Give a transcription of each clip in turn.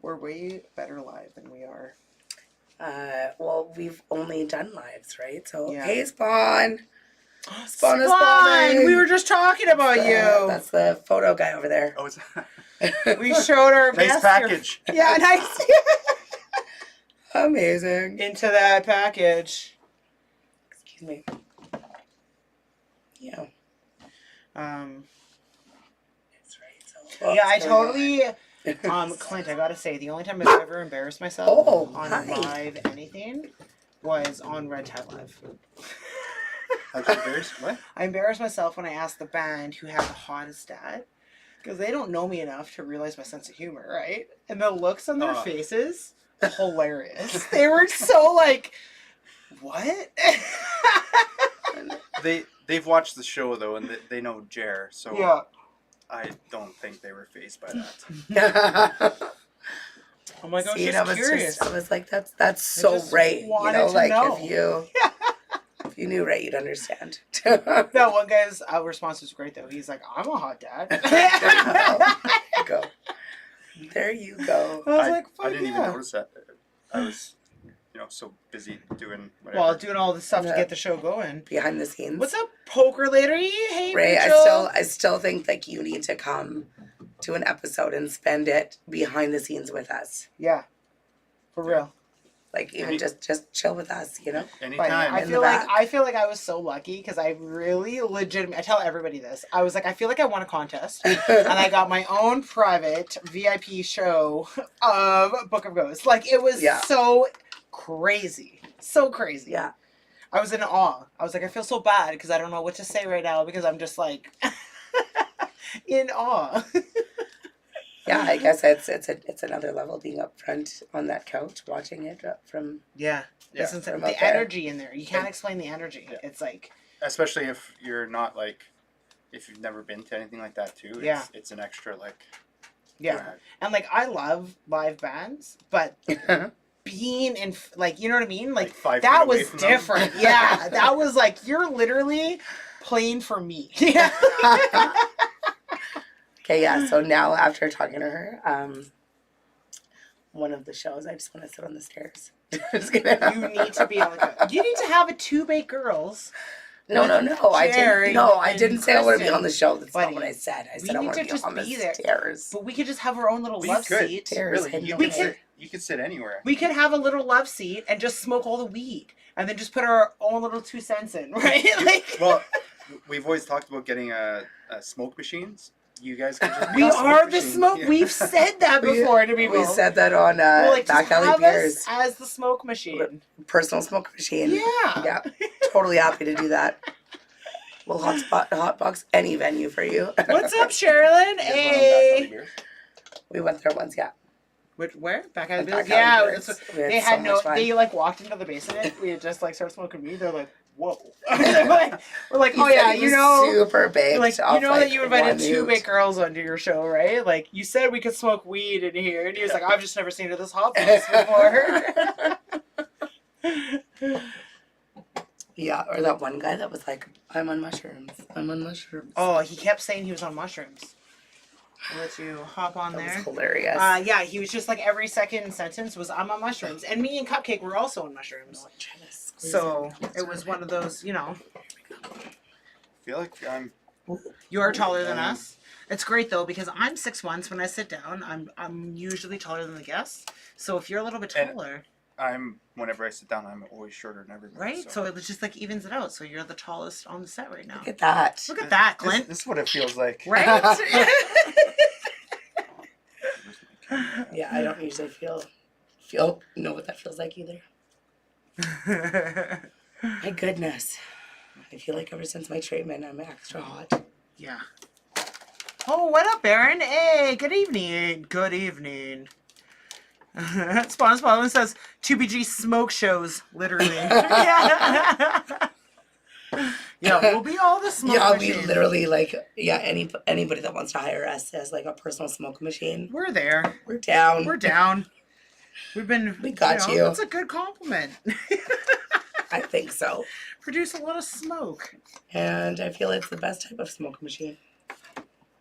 We're way better live than we are. Well, we've only done lives, right? So, Yeah. hey, Spawn. Spawn! We were just talking about you. That's the photo guy over there. Oh, it's We showed our nice guest package. Yeah, nice. Amazing. Into that package. Excuse me. Yeah. That's right. So, Yeah, I totally. Clint, I gotta say, the only time I've ever embarrassed myself on live anything was on Red Tide Live. How'd you embarrass? What? I embarrassed myself when I asked the band who had the hottest dad, because they don't know me enough to realize my sense of humor, right? And the looks on their faces, hilarious. They were so like, what? They've watched the show though, and they know Jer, so Yeah. I don't think they were fazed by that. I'm like, I was See, just curious. I was like, that's so just right. You wanted know, to like know. if you knew right, you'd understand. That one guy's response was great though. He's like, I'm a hot dad. There you go. I was like, fuck I didn't yeah. even notice that. I was, so busy doing whatever. Well, doing all the stuff to get the show going. Behind the scenes. What's up, poker lady? Hey, Ray, Rachel. I still think like you need to come to an episode and spend it behind the scenes with us. Yeah. For real. Like even just chill with us, you know? Anytime. I feel like I was so lucky because I really legitimately, I tell everybody this. I was like, I feel like I won a contest and I got my own private VIP show of Book of Ghosts. Like it was so crazy. So crazy. Yeah. I was in awe. I was like, I feel so bad because I don't know what to say right now because I'm just like in awe. Yeah, I guess it's another level being up front on that couch watching it from Listen to from the up there. energy in there. You can't explain the energy. Yeah. It's like, especially if you're not like, if you've never been to anything like that too. It's an extra like. And like I love live bands, but being in like, you know what I mean? Like 5 that feet away was from different. them. Yeah, that was like you're literally playing for me. Yeah. Okay, yeah. So now after talking to her, one of the shows, I just want to sit on the stairs. Just kidding. You need to be on the. You need to have a 2 Bait Girls. No. I didn't say I want to be on the show. That's Buddy, not what I said. I said we I need want to to be just on the be there. stairs. But we could just have our own little love seat. Stairs. Really, you could sit anywhere. We could have a little love seat and just smoke all the weed, and then just put our own little 2 cents in, right? Like, well, we've always talked about getting a smoke machines. You guys can just. We are the smoke. Yeah. We've said that before to people. We said that on like, Back Alley Beers. as the smoke machine. Personal smoke machine. Yeah. Yeah. Totally happy to do that. We'll hotbox any venue for you. What's up, Sherilyn? Hey. We went there once, yeah. Where? Back at the Back Beers? Alley Yeah. Beers. They had so no. much fun. They like walked into the basement. We had just like started smoking weed. They're like, whoa. We're like, oh yeah, you know, super big. Like, you know that you invited 2 2 Bait Girls onto your show, right? Like, you said we could smoke weed in here, and he was like, I've just never seen it this hot before. Yeah, or that one guy that was like, I'm on mushrooms. Oh, he kept saying he was on mushrooms. I'll let you hop on there. That was hilarious. Yeah, he was just like every second sentence was, I'm on mushrooms. And me and Cupcake were also on mushrooms. So it was one of those, you know. I feel like You're taller than us. It's great though because I'm 6'1", so when I sit down, I'm usually taller than the guests. So if you're a little bit taller, whenever I sit down, I'm always shorter than everybody. right? So it just like evens it out. So you're the tallest on the set right now. Look at that. Look at that, Clint. This is what it feels like. Right? Yeah, I don't usually know what that feels like either. My goodness. I feel like ever since my treatment, I'm extra hot. Yeah. Oh, what up, Aaron? Hey, good evening. Good evening. Spawn says 2BG smoke shows, literally. Yeah, we'll be all the smoke machines. We literally like, anybody that wants to hire us as like a personal smoke machine. We're there. We're down. We're down. We got you. That's a good compliment. I think so. Produce a lot of smoke. And I feel it's the best type of smoke machine.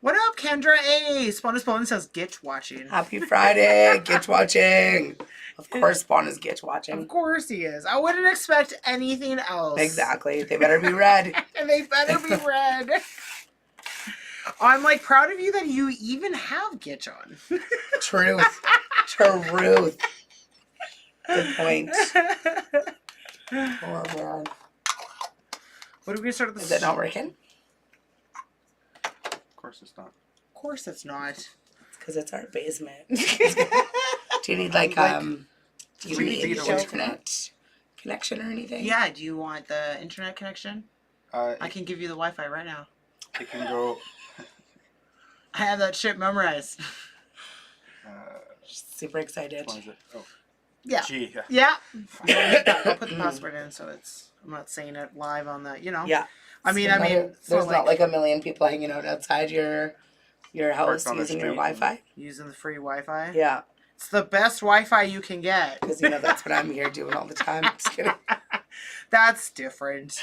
What up, Kendra A? Spawnus Bowling says gitch watching. Happy Friday. Gitch watching. Of course, Spawn is gitch watching. Of course he is. I wouldn't expect anything else. Exactly. They better be red. And they better be red. I'm like proud of you that you even have gitch on. Truth. Truth. Good point. Oh, man. What are we gonna start with? Is it not working? Of course it's not. Of course it's not. It's because it's our basement. Do you need like do you need internet connection or anything? Yeah, do you want the internet connection? I It, can give you the Wi-Fi right now. it can go. I have that shit memorized. Super excited. What is it? Oh, Yeah. G. Yeah. Yeah. I'll put the password in so I'm not saying it live on the, Yeah. I mean, There's not like a million people hanging out outside your house on the using your street. Wi-Fi. using the free Wi-Fi. Yeah. It's the best Wi-Fi you can get. Because that's what I'm here doing all the time. Just kidding. That's different.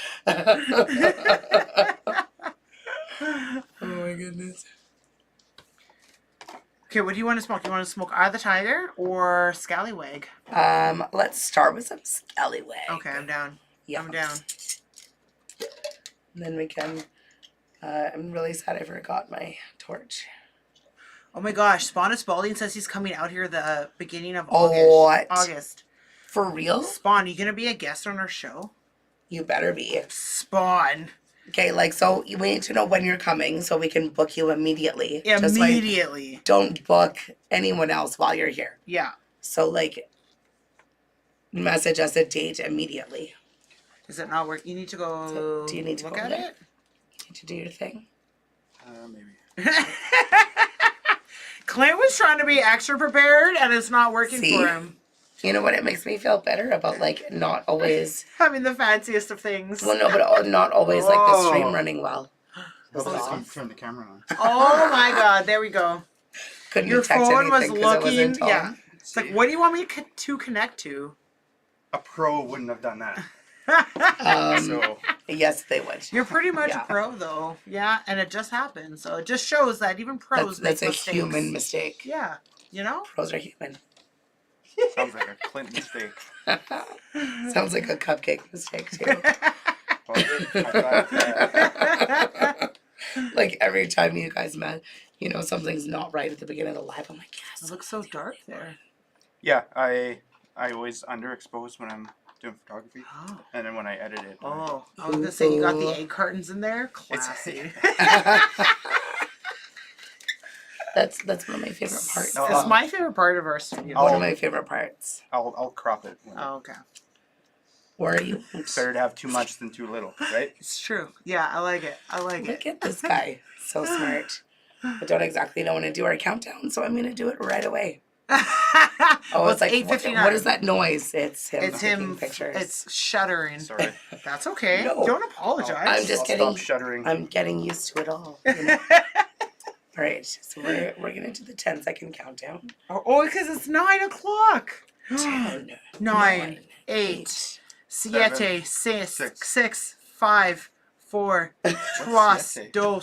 Oh my goodness. Okay, what do you want to smoke? You want to smoke Eye of the Tiger or Scallywag? Let's start with some scallywag. Okay, I'm down. Yeah. I'm down. And then we can. I'm really sad I forgot my torch. Oh my gosh, Spawn Spalding says he's coming out here the beginning of Oh, August. what? August. For real? Spawn, you gonna be a guest on our show? You better be. Spawn. Okay, so we need to know when you're coming so we can book you immediately. Just, Immediately. don't book anyone else while you're here. Yeah. So message us a date immediately. Is it not working? You need to go So, do you need to look go at there? it? You need to do your thing. Maybe. Clint was trying to be extra prepared and it's not working See? for him. You know what? It makes me feel better about not always. Having the fanciest of things. Well, no, but not always the stream Oh. running well. Let's off. turn the camera on. Oh my god, there we go. Couldn't Your detect phone was anything 'cause it looking, wasn't on. yeah. It's like, what do you want me to connect to? A pro wouldn't have done that. So Yes, they would. You're pretty much Yeah. a pro though. Yeah, and it just happened. So it just shows that even pros That's a make mistakes. human mistake. Yeah, you know? Pros are human. sounds like a Clint mistake. Sounds like a cupcake mistake too. Well, I thought, Like every time you guys met, something's not right at the beginning of the live. I'm like, It yes. looks so dark there. yeah, I always underexpose when I'm doing photography, Oh. and then when I edit it, Oh, I was gonna say you got the egg cartons in there. Classy. That's one of my favorite parts. No, It's my favorite part of our studio. One of my favorite parts. I'll crop it. Oh, okay. Where you Better to have too much than too little, right? It's true. Yeah, I like it. I like look it. at this guy, so smart. I don't exactly know when to do our countdown, so I'm gonna do it right away. Oh, Well, it's like 8:59. what is that noise? It's him. It's taking him. Pictures. It's shuddering. Sorry. That's okay. No. Don't apologize. I'm just I'll kidding. Stop shuddering. I'm getting used to it all. All right, so we're gonna do the 10-second countdown. Oh, because it's 9 o'clock. 10, 9, 8, 7, 6, 5, 4, 3, siete? 2,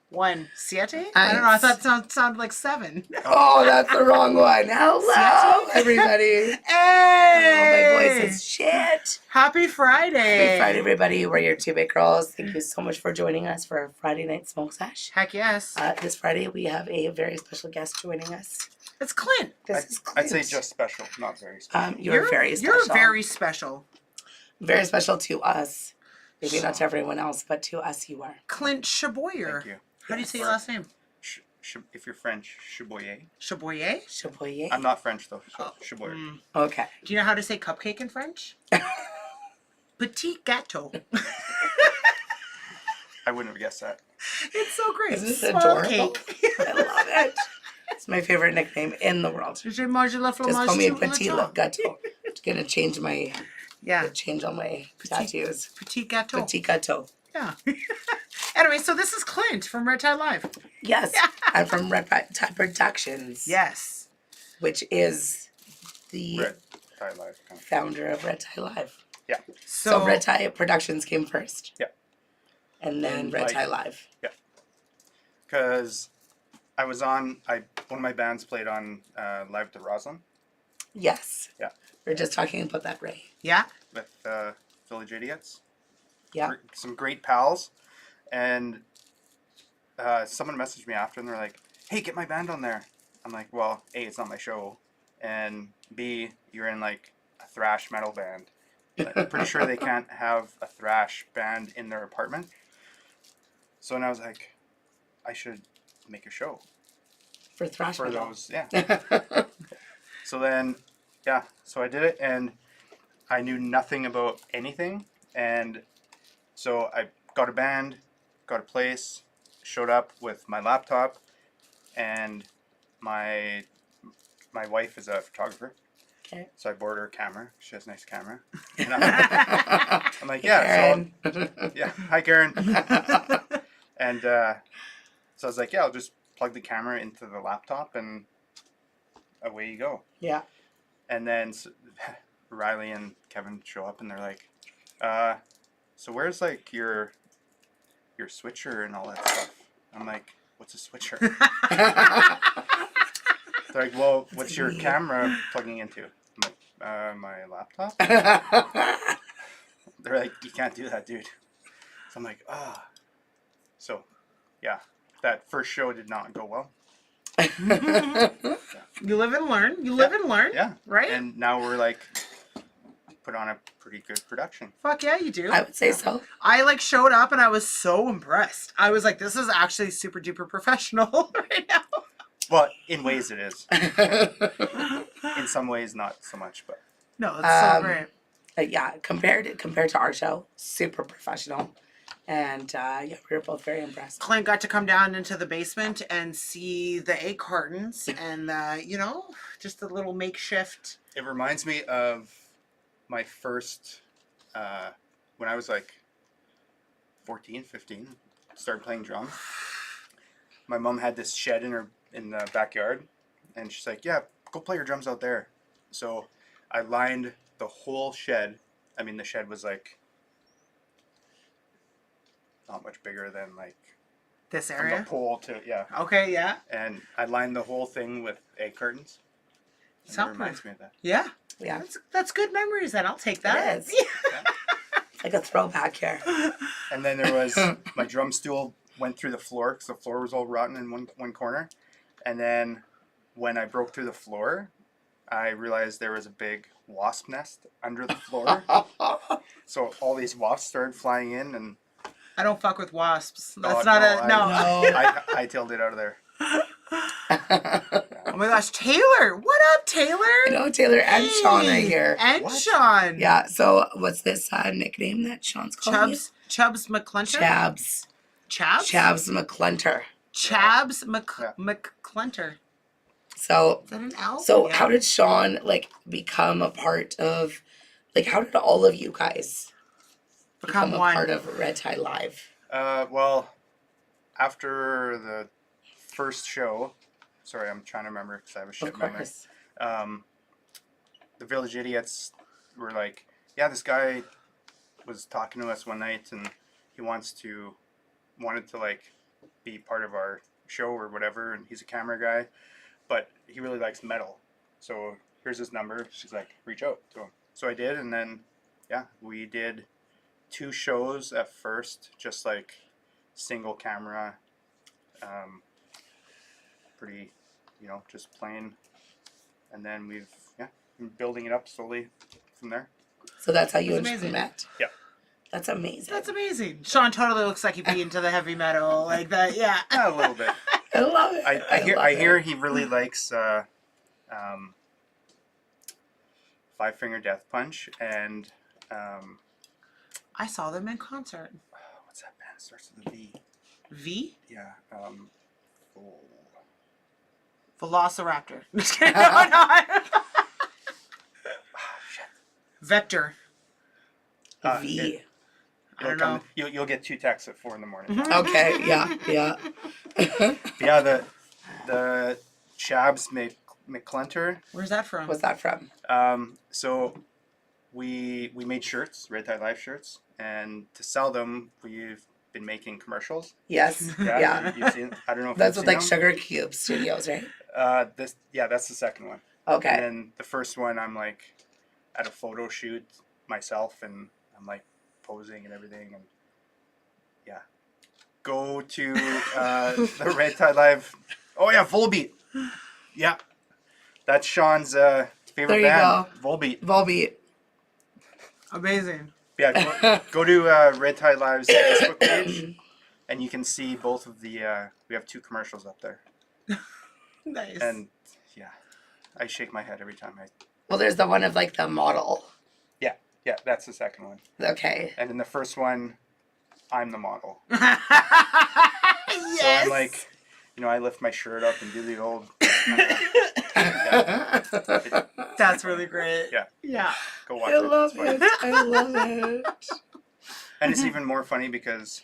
1. Siete? I don't know. I thought it sounded like 7. Oh, that's the wrong one. Hello, everybody. Hey! Oh, my voice is shit. Happy Friday. Happy Friday, everybody. We're your two big girls. Thank you so much for joining us for our Friday night smoke sesh. Heck yes. This Friday, we have a very special guest joining us. It's Clint. This is Clint. I'd say just special, not very special. You're very special. You're very special. Very special to us. Maybe not to everyone else, but to us you are. Clint Chaboyer. Thank you. How do you say your last name? If you're French, Chaboyer. Chaboyer? Chaboyer. I'm not French though, so Chaboyer. Okay. Do you know how to say cupcake in French? Petit gâteau. I wouldn't have guessed that. It's so great. Isn't it Small adorable? cake. I love it. It's my favorite nickname in the world. Je mange la Just fromage call me tout le Petit temps. Gâteau. It's gonna change Yeah, all my tattoos. petit gâteau. Petit Gâteau. Yeah. Anyway, so this is Clint from Red Tie Live. Yes, I'm from Red Tie Productions. Yes. Which is the Red Tie Live. Kind of. founder of Red Tie Live. Yeah. So Red Tie Productions came first. Yeah. And then And Red like- Tie Live. Because I was on. One of my bands played on Live to Roslyn. Yes. Yeah. We are just talking about that, Ray. Yeah. With Village Idiots. Yeah. Some great pals, and someone messaged me after, and they're like, "Hey, get my band on there." I'm like, "Well, A, it's not my show, and B, you're in like a thrash metal band. I'm pretty sure they can't have a thrash band in their apartment." So then I was like, I should make a show For thrash for metal. those. Yeah. So then, yeah. So I did it, and I knew nothing about anything, and so I got a band, got a place, showed up with my laptop, and my wife is a photographer. Okay. So I borrowed her camera. She has a nice camera. And I'm like, yeah. So yeah, hi Karen. And so I was like, yeah, I'll just plug the camera into the laptop and away you go. Yeah. And then Riley and Kevin show up and they're like, so where's like your switcher and all that stuff? I'm like, what's a switcher? They're like, well, what's your camera plugging into? I'm like, my laptop? They're like, you can't do that, dude. So I'm like, ah. So, yeah, that first show did not go well. You live and learn. You live and learn. Yeah. Right? And now we're like, put on a pretty good production. Fuck yeah, you do. I would say so. I like showed up and I was so impressed. I was like, this is actually super duper professional right now. Well, in ways it is. In some ways, not so much, but. No, it's so great. Yeah, compared to our show, super professional. And yeah, we were both very impressed. Clint got to come down into the basement and see the egg cartons and, you know, just a little makeshift. It reminds me of my first, when I was like 14, 15, started playing drums. My mom had this shed in the backyard, and she's like, yeah, go play your drums out there. So I lined the whole shed. I mean, the shed was like not much bigger than like This from area? the pole to, yeah. Okay, yeah. And I lined the whole thing with egg curtains. And it reminds me of that. Yeah. Yeah. That's good memories then. I'll take that. It is. Like a throwback here. And then there was my drum stool went through the floor because the floor was all rotten in one corner. And then when I broke through the floor, I realized there was a big wasp nest under the floor. So all these wasps started flying in, and I don't fuck with wasps. That's No. I hightailed it out of there. Oh my gosh, Taylor! What up, Taylor? You know, Taylor and Sean are here. And What? Sean. Yeah, so what's this nickname that Sean's calling Chubbs you? McClunter? Chabs. Chabs? Chabs McClunter. Chabs Yeah. McClunter. So, Is that an L? so Yeah. how did Sean, like, become a part of, like, how did all of you guys become a one? part of Red Tie Live? Well, after the first show, sorry, I'm trying to remember because I have a shit Of memory. course. The Village Idiots were like, yeah, this guy was talking to us one night and he wanted to like be part of our show or whatever, and he's a camera guy, but he really likes metal. So here's his number. She's like, reach out to him. So I did, and then yeah, we did 2 shows at first, just like single camera, pretty, you know, just playing, and then we've been building it up slowly from there. So that's how you That's and Sean amazing. met? Yeah. That's amazing. That's amazing. Sean totally looks like he'd be into the heavy metal like that. Yeah. Yeah, a little bit. I love it. I hear he really likes Five Finger Death Punch and I saw them in concert. what's that band? It starts with a V. V? Yeah. Velociraptor. Just kidding. No. Shit. Vector. V. I don't know. You'll get 2 texts at 4 in the morning. Okay, yeah. Yeah, the Chabs McClunter. Where's that from? What's that from? So we made shirts, Red Tie Live shirts, and to sell them, we been making commercials. Yes. Yeah. You've seen. I don't know if That's you've with like seen Sugar Cube Studios, right? them. That's the second one. Okay. And then the first one, I'm like at a photo shoot myself, and I'm like posing and everything, and yeah. Go to the Red Tide Live. Oh yeah, Volbeat. Yeah, that's Sean's favorite There you band. Volbeat. Volbeat. Amazing. Yeah, go to Red Tide Live's Facebook page, and you can see both of the. We have 2 commercials up there, Nice. and yeah, I shake my head every time I. Well, there's the one of like the model. Yeah, that's the second one. Okay. And in the first one, I'm the model. Yes. So I'm like, I lift my shirt up and do the old. That's really great. Yeah. Yeah. Go watch I it. love It's fun. it. I love it. And it's even more funny because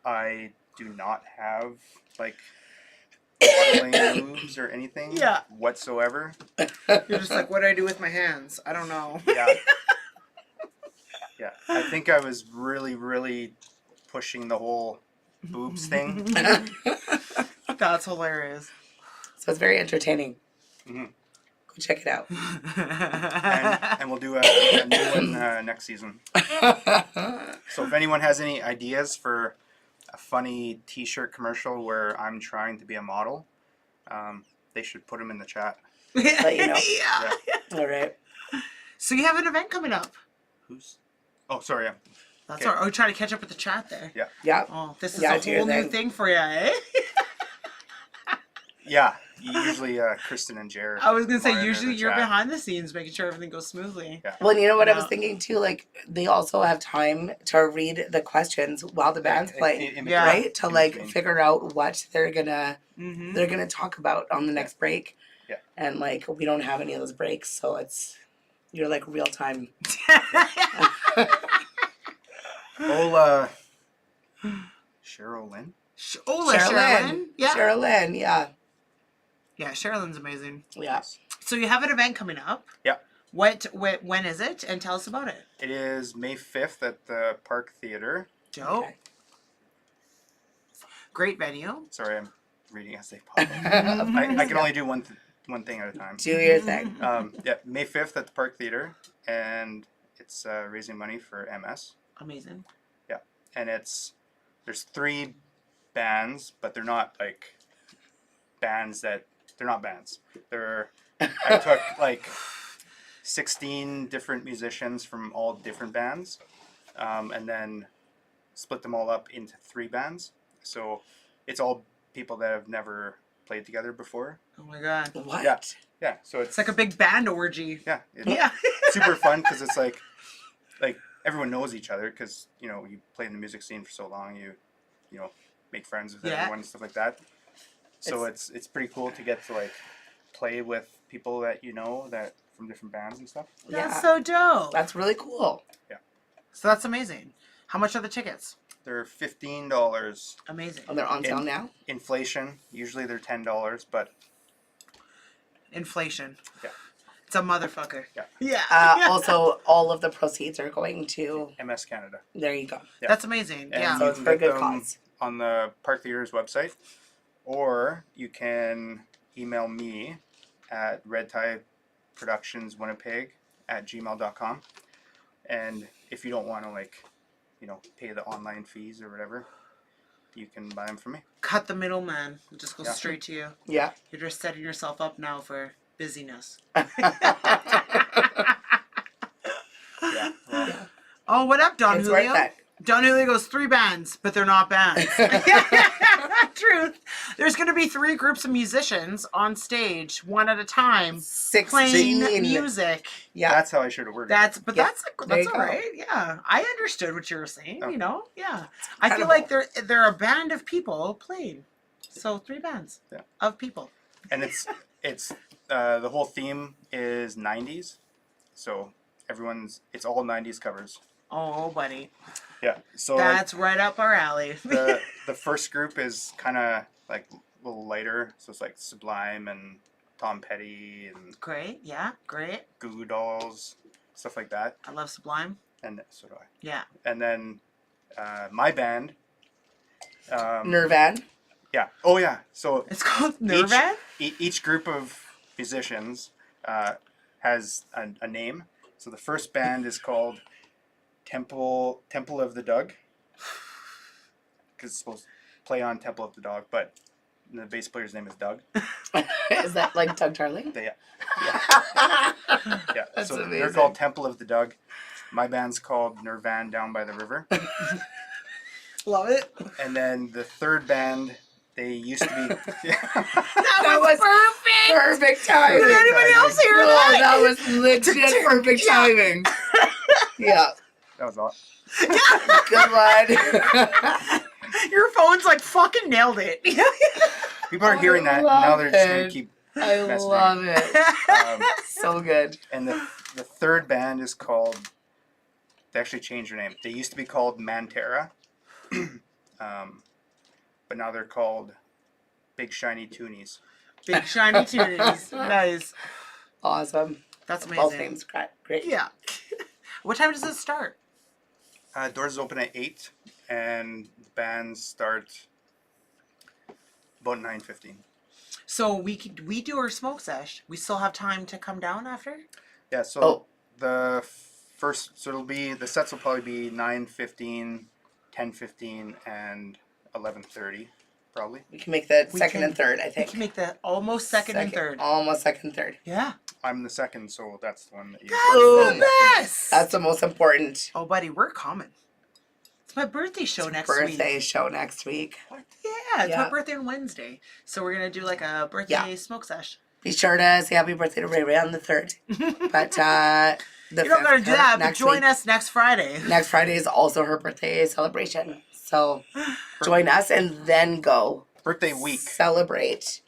I do not have like modeling moves or anything whatsoever. You're just like, what do I do with my hands? I don't know. Yeah. Yeah. I think I was really, really pushing the whole boobs thing. That's hilarious. So it's very entertaining. Mhm. Go check it out. And we'll do a new one next season. So if anyone has any ideas for a funny t-shirt commercial where I'm trying to be a model, they should put them in the chat. Let you know. Yeah. All right. So you have an event coming up. Who's? Oh, sorry. That's Okay. all right. Oh, trying to catch up with the chat there. Yeah. Oh, this is Yeah, a do your whole new thing. thing for you, eh? Yeah. Usually Kristen and Jared. I was gonna say monitor usually the you're chat. behind the scenes, making sure everything goes smoothly. Yeah. Well, you know what I was Yeah. thinking too? Like, they also have time to read the questions while the band's playing, In Yeah. between. right? To In like between. figure out what they're gonna Mm-hmm. talk about on the next break. Yeah. And like, we don't have any of those breaks, so you're like real time. Oh, Cheryl Lynn. Sherilyn. Yeah. Sherilyn, yeah. Yeah, Sherilyn's amazing. Yeah. So you have an event coming up. Yeah. When is it? And tell us about it. It is May 5th at the Park Theater. Dope. Okay. Great venue. Sorry, I'm reading as they pop up. I can only do one thing at a time. Do your thing. Yeah, May 5th at the Park Theater, and it's raising money for MS. Amazing. And there's 3 bands, but they're not like bands that they're not bands. I took like 16 different musicians from all different bands, and then split them all up into 3 bands. So it's all people that have never played together before. Oh my god. What? Yeah. Yeah, so It's like a big band orgy. yeah, it's Yeah. super fun because it's like everyone knows each other because you play in the music scene for so long, you make friends with Yeah. everyone and stuff like that. So it's pretty cool to get to like play with people that that from different bands and stuff. That's Yeah. so dope. That's really cool. So that's amazing. How much are the tickets? They're $15. Amazing. Oh, they're on sale now? Inflation, usually they're $10, but Inflation. Yeah. It's a motherfucker. Yeah. Yeah. Also, all of the proceeds are going to. MS Canada. There you go. Yeah. That's amazing. And Yeah. So you it's can for a get good them cause. on the Park Theater's website, or you can email me at redtieproductionswinnipeg@gmail.com. And if you don't want to pay the online fees or whatever, you can buy them from me. Cut the middleman. It just goes Yeah. straight to you. Yeah. You're just setting yourself up now for busyness. Yeah. Well, Oh, what up, Don It's Julio? worth it. Don Julio goes 3 bands, but they're not bands. Truth. There's going to be 3 groups of musicians on stage, one at a time, 16. playing music. Yeah. that's how I should have worded it. That's Yeah, that's there you all go. right. Yeah, I understood what you were saying. Okay. Yeah. I feel like incredible. they're a band of people playing. So 3 bands of people. And it's the whole theme is 90s, so it's all 90s covers. Oh, buddy, Yeah. So that's right up our alley. the first group is kind of like a little lighter, so it's like Sublime and Tom Petty and Great. Yeah. Great. Goo Goo Dolls, stuff like that. I love Sublime. And so do I. Yeah. And then my band. Nervan. Yeah. Oh, yeah. So It's called Nervan? each group of musicians has a name. So the first band is called Temple of the Dog, because it's supposed to play on Temple of the Dog, but the bass player's name is Doug. Is that like Doug Darling? Yeah. That's So amazing. they're called Temple of the Dog. My band's called Nervan Down by the River. Love it. And then the third band, they used to be. That was perfect timing. Did anybody else hear No, that? that was legit perfect timing. Yeah. That was all. Good one. Your phone's like fucking nailed it. People are hearing that, and love now they're just going it. to keep I messaging. love it. So good. And the third band is called. They actually changed their name. They used to be called Mantera, but now they're called Big Shiny Toonies. Big shiny tunes. Nice. Awesome. That's Both amazing. names great. Yeah. What time does it start? Doors open at 8, and bands start about 9:15. So we do our smoke sesh. We still have time to come down after? Yeah. So the sets will probably be 9:15, 10:15, and 11:30, probably. We can make the We second can- and third, I We think. can make the almost second and third. Almost second and third. Yeah. I'm the second, so that's the one that you. That's the best. That's the most important. Oh, buddy, we're coming. It's my birthday show next Birthday week. show next week. Yeah, it's Yeah. my birthday on Wednesday. So we're going to do like a birthday smoke sesh. Be sure to say happy birthday to Ray Ray on the 3rd. But the You don't got to do that, but next join week. us next Friday. Next Friday is also her birthday celebration. So join us and then go Birthday week. celebrate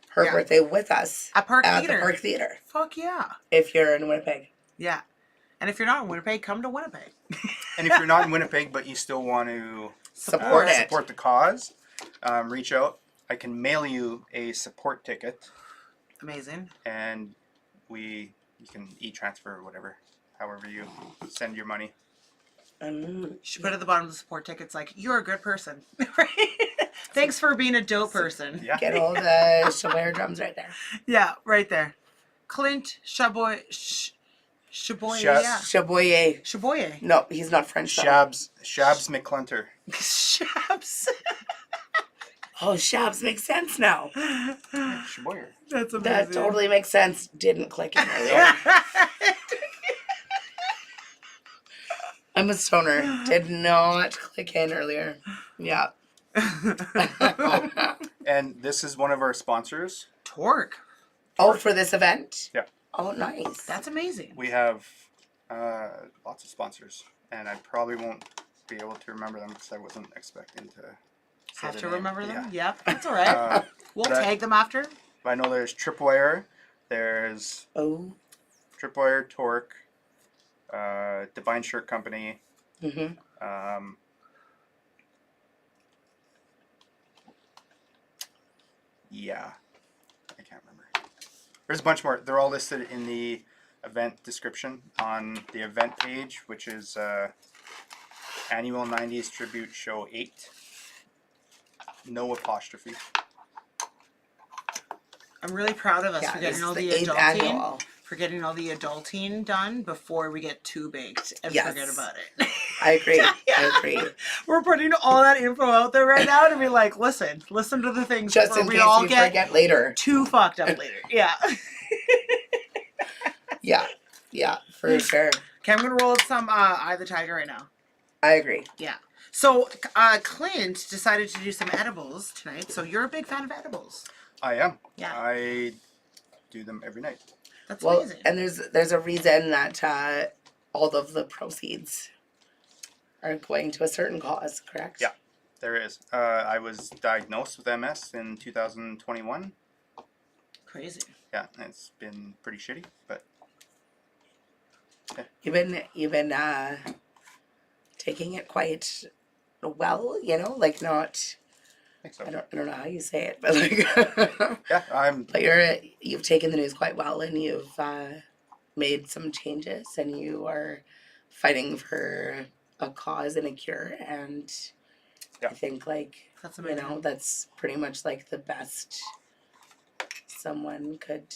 her Yeah. birthday with us At Park at Theater. the Park Theater Fuck yeah. if you're in Winnipeg. Yeah. And if you're not in Winnipeg, come to Winnipeg. And if you're not in Winnipeg, but you still want to Support it. support the cause, reach out. I can mail you a support ticket, Amazing. and you can e-transfer or whatever, however you send your money. You should put at the bottom of the support tickets like, you're a good person. Thanks for being a dope person. Yeah. Get all the Chaboyer drums right there. Yeah, right there. Clint Chaboyer. Chaboyer. Chab- Yeah. Chaboyer. Chaboyer. No, he's not French. though. Shabs McClunter. Shabs. Oh, Shabs makes sense now. Chaboyer. That's amazing. That totally makes sense. Didn't click in earlier. I'm a stoner. Did not click in earlier. Yeah. And this is one of our sponsors. Torque. Oh, for this event? Yeah. Oh, nice. That's amazing. We have lots of sponsors, and I probably won't be able to remember them because I wasn't expecting to say Have the to name. remember them? Yeah. Yep, that's all right. We'll tag them after. I know there's Tripwire, there's Oh. Tripwire, Torque, Divine Shirt Company. Mm-hmm. Yeah, I can't remember. There's a bunch more. They're all listed in the event description on the event page, which is Annual 90s Tribute Show 8. No apostrophe. I'm really proud of us Yeah, for this getting is all the the 8th adulting. annual. For getting all the adulting done before we get too baked and Yes. forget about it. I agree. Yeah. I agree. We're putting all that info out there right now to be like, listen to the things Just before in we case all we get forget later. too fucked up later. Yeah. Yeah. Yeah, for sure. Okay, I'm gonna roll some Eye of the Tiger right now. I agree. Yeah. So Clint decided to do some edibles tonight. So you're a big fan of edibles. I am. Yeah. I do them every night. That's Well, amazing. and there's a reason that all of the proceeds are going to a certain cause, correct? Yeah. There is. I was diagnosed with MS in 2021. Crazy. Yeah, it's been pretty shitty, but You've been taking it quite well, you know, like not. I think so. I don't know how you say it, but like. Yeah, But you've taken the news quite well, and you've made some changes, and you are fighting for a cause and a cure, and I think like That's you amazing. know that's pretty much like the best someone could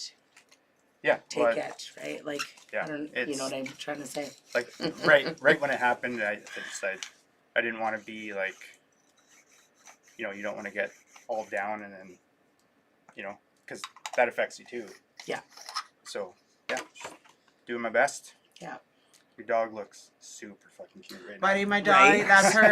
take it, right? Like I don't, you know what I'm trying to say. Like right when it happened, I decided I didn't want to be like, you know, you don't want to get all down and then, you know, because that affects you too. Yeah. So yeah, just doing my best. Yeah. Your dog looks super fucking cute right Buddy, now. my dog, Right.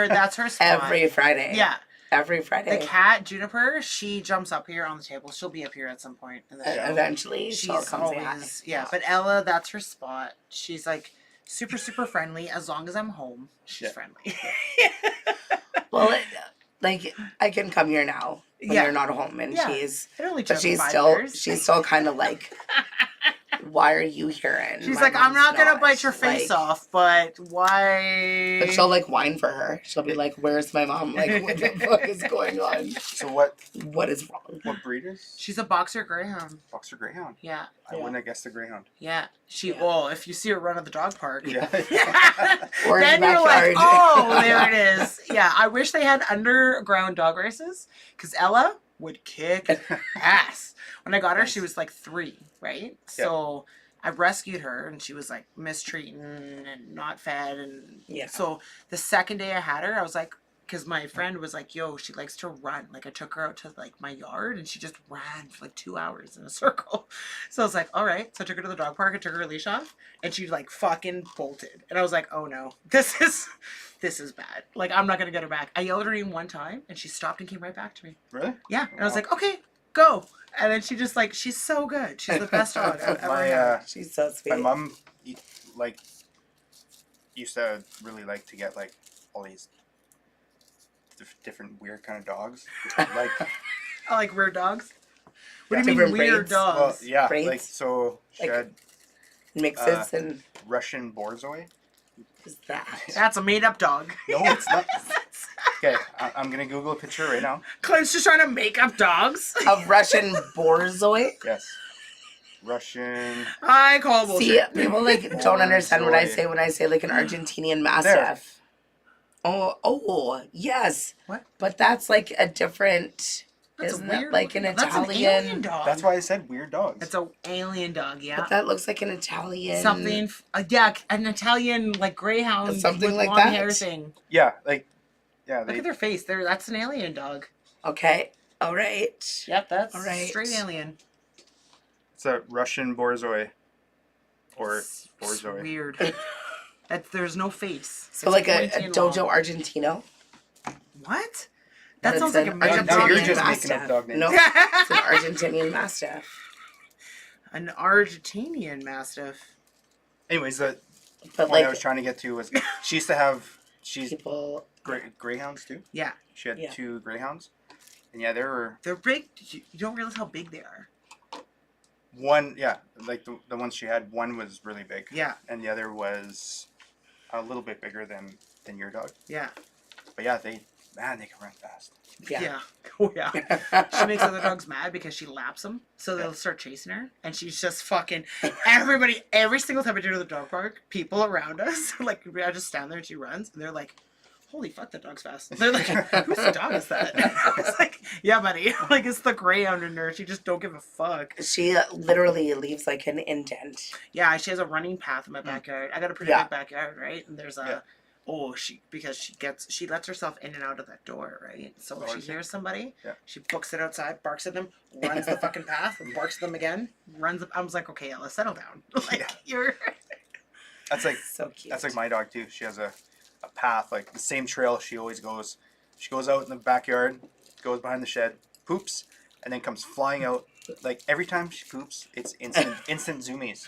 that's her spot. Every Friday. Yeah. Every Friday. The cat, Juniper, she jumps up here on the table. She'll be up here at some point in the show. Eventually, she'll She's come say hi. always, yeah. But Ella, that's her spot. She's like super, super friendly. As long as I'm home, she's friendly. Well, like I can come here now when you're not home, and she's, It only but took she's 5 still, years. she's still kind of like, why are you here? And She's my like, I'm mom's not gonna bite your face like- off, but why? But she'll like whine for her. She'll be like, "Where's my mom? Like, what the fuck is going on? So what is wrong?" what breed is? She's a boxer greyhound. Boxer Greyhound. Yeah, I wouldn't have guessed the Greyhound. yeah. Yeah. Well, if you see her run at the dog park, Yeah. Or in then the you're like, backyard. oh, there it is. Yeah, I wish they had underground dog races because Ella would kick ass. When I got her, she was like 3, right? So I rescued her, and she was like mistreating and not fed, and so the second day I had her, I was like, because my friend was like, yo, she likes to run. Like I took her out to like my yard, and she just ran for like 2 hours in a circle. So I was like, all right. So I took her to the dog park, and took her leash off, and she like fucking bolted. And I was like, oh no, this is bad. Like I'm not gonna get her back. I yelled at her one time, and she stopped and came right back to me. Really? Yeah. And I was like, okay, go. And then she just like, she's so good. She's the best dog I've ever had. She's so sweet. My mom, like, used to really like to get like all these different weird kind of dogs. Like, I like weird dogs. What do you Different mean weird breeds. dogs? well, yeah, Braids? like so she Like- had Mixes and Russian Borzoi. is that? That's a made up dog. No, it's not. Okay, I'm gonna Google a picture right now. Clint's just trying to make up dogs. A Russian Borzoi. Yes, Russian. I call See, bullshit. people like don't understand what I Borzoi. say when I say like an Argentinian Mastiff. Oh, yes. What? But that's like a different. That's isn't a it weird like an one. That's Italian? an alien dog. That's why I said weird dogs. It's an alien dog, yeah. But that looks like an Italian. Something, yeah, an Italian like greyhound Something with like long that. hair thing. Yeah, like yeah. Look They, at their face. That's an alien dog. Okay. All right. Yep, that's All right. straight alien. it's a Russian Borzoi, or It's Borzoi. weird. There's no face. So It's like a pointy and long. Dojo Argentino. What? That That's sounds like a an made up Now dog. you're name. just Mastiff. making up dog names. No, it's an Argentinian Mastiff. An Argentinian Mastiff. Anyways, the But point I like was trying to get to was she used to have people. greyhounds too. Yeah. She had Yeah. 2 greyhounds, and yeah, there were They're big. You don't realize how big they are. one. Yeah, like the ones she had, one was really big, Yeah. and the other was a little bit bigger than your dog. Yeah. But yeah, they can run fast. Yeah. Oh, yeah. She makes other dogs mad because she laps them, so they'll start chasing her, and she's just fucking everybody. Every single time I go to the dog park, people around us, like I just stand there and she runs, and they're like, "Holy fuck, that dog's fast!" They're like, "Whose dog is that?" It's like, "Yeah, buddy, like it's the greyhound in her. She just don't give a fuck." She literally leaves like an indent. Yeah, she has a running path in my backyard. I got a pretty Yeah. big backyard, right? And there's a because she lets herself in and out of that door, right? So if she hears somebody, she books it outside, barks at them, runs the fucking path, and barks at them again, runs. I was like, okay, Ella, settle down. Like you're. That's like so cute. That's like my dog too. She has a path, like the same trail she always goes. She goes out in the backyard, goes behind the shed, poops, and then comes flying out. Like every time she poops, it's instant zoomies.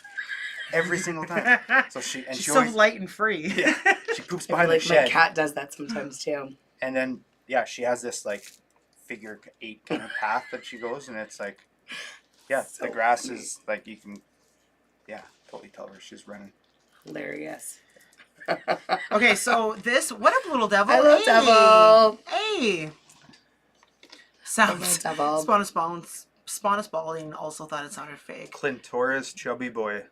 Every single time. So she's so light and free. Yeah. She poops I behind feel the like shed. my cat does that sometimes too. And then she has this like figure 8 kind of path that she goes, and it's like the grass is like you can totally tell her she's running. Hilarious. Okay, so what up, little devil? Hello, Hey. devil. Hey. Sounds. Devil. Spawnus Balling also thought it sounded fake. Clint Chaboyer, chubby boy.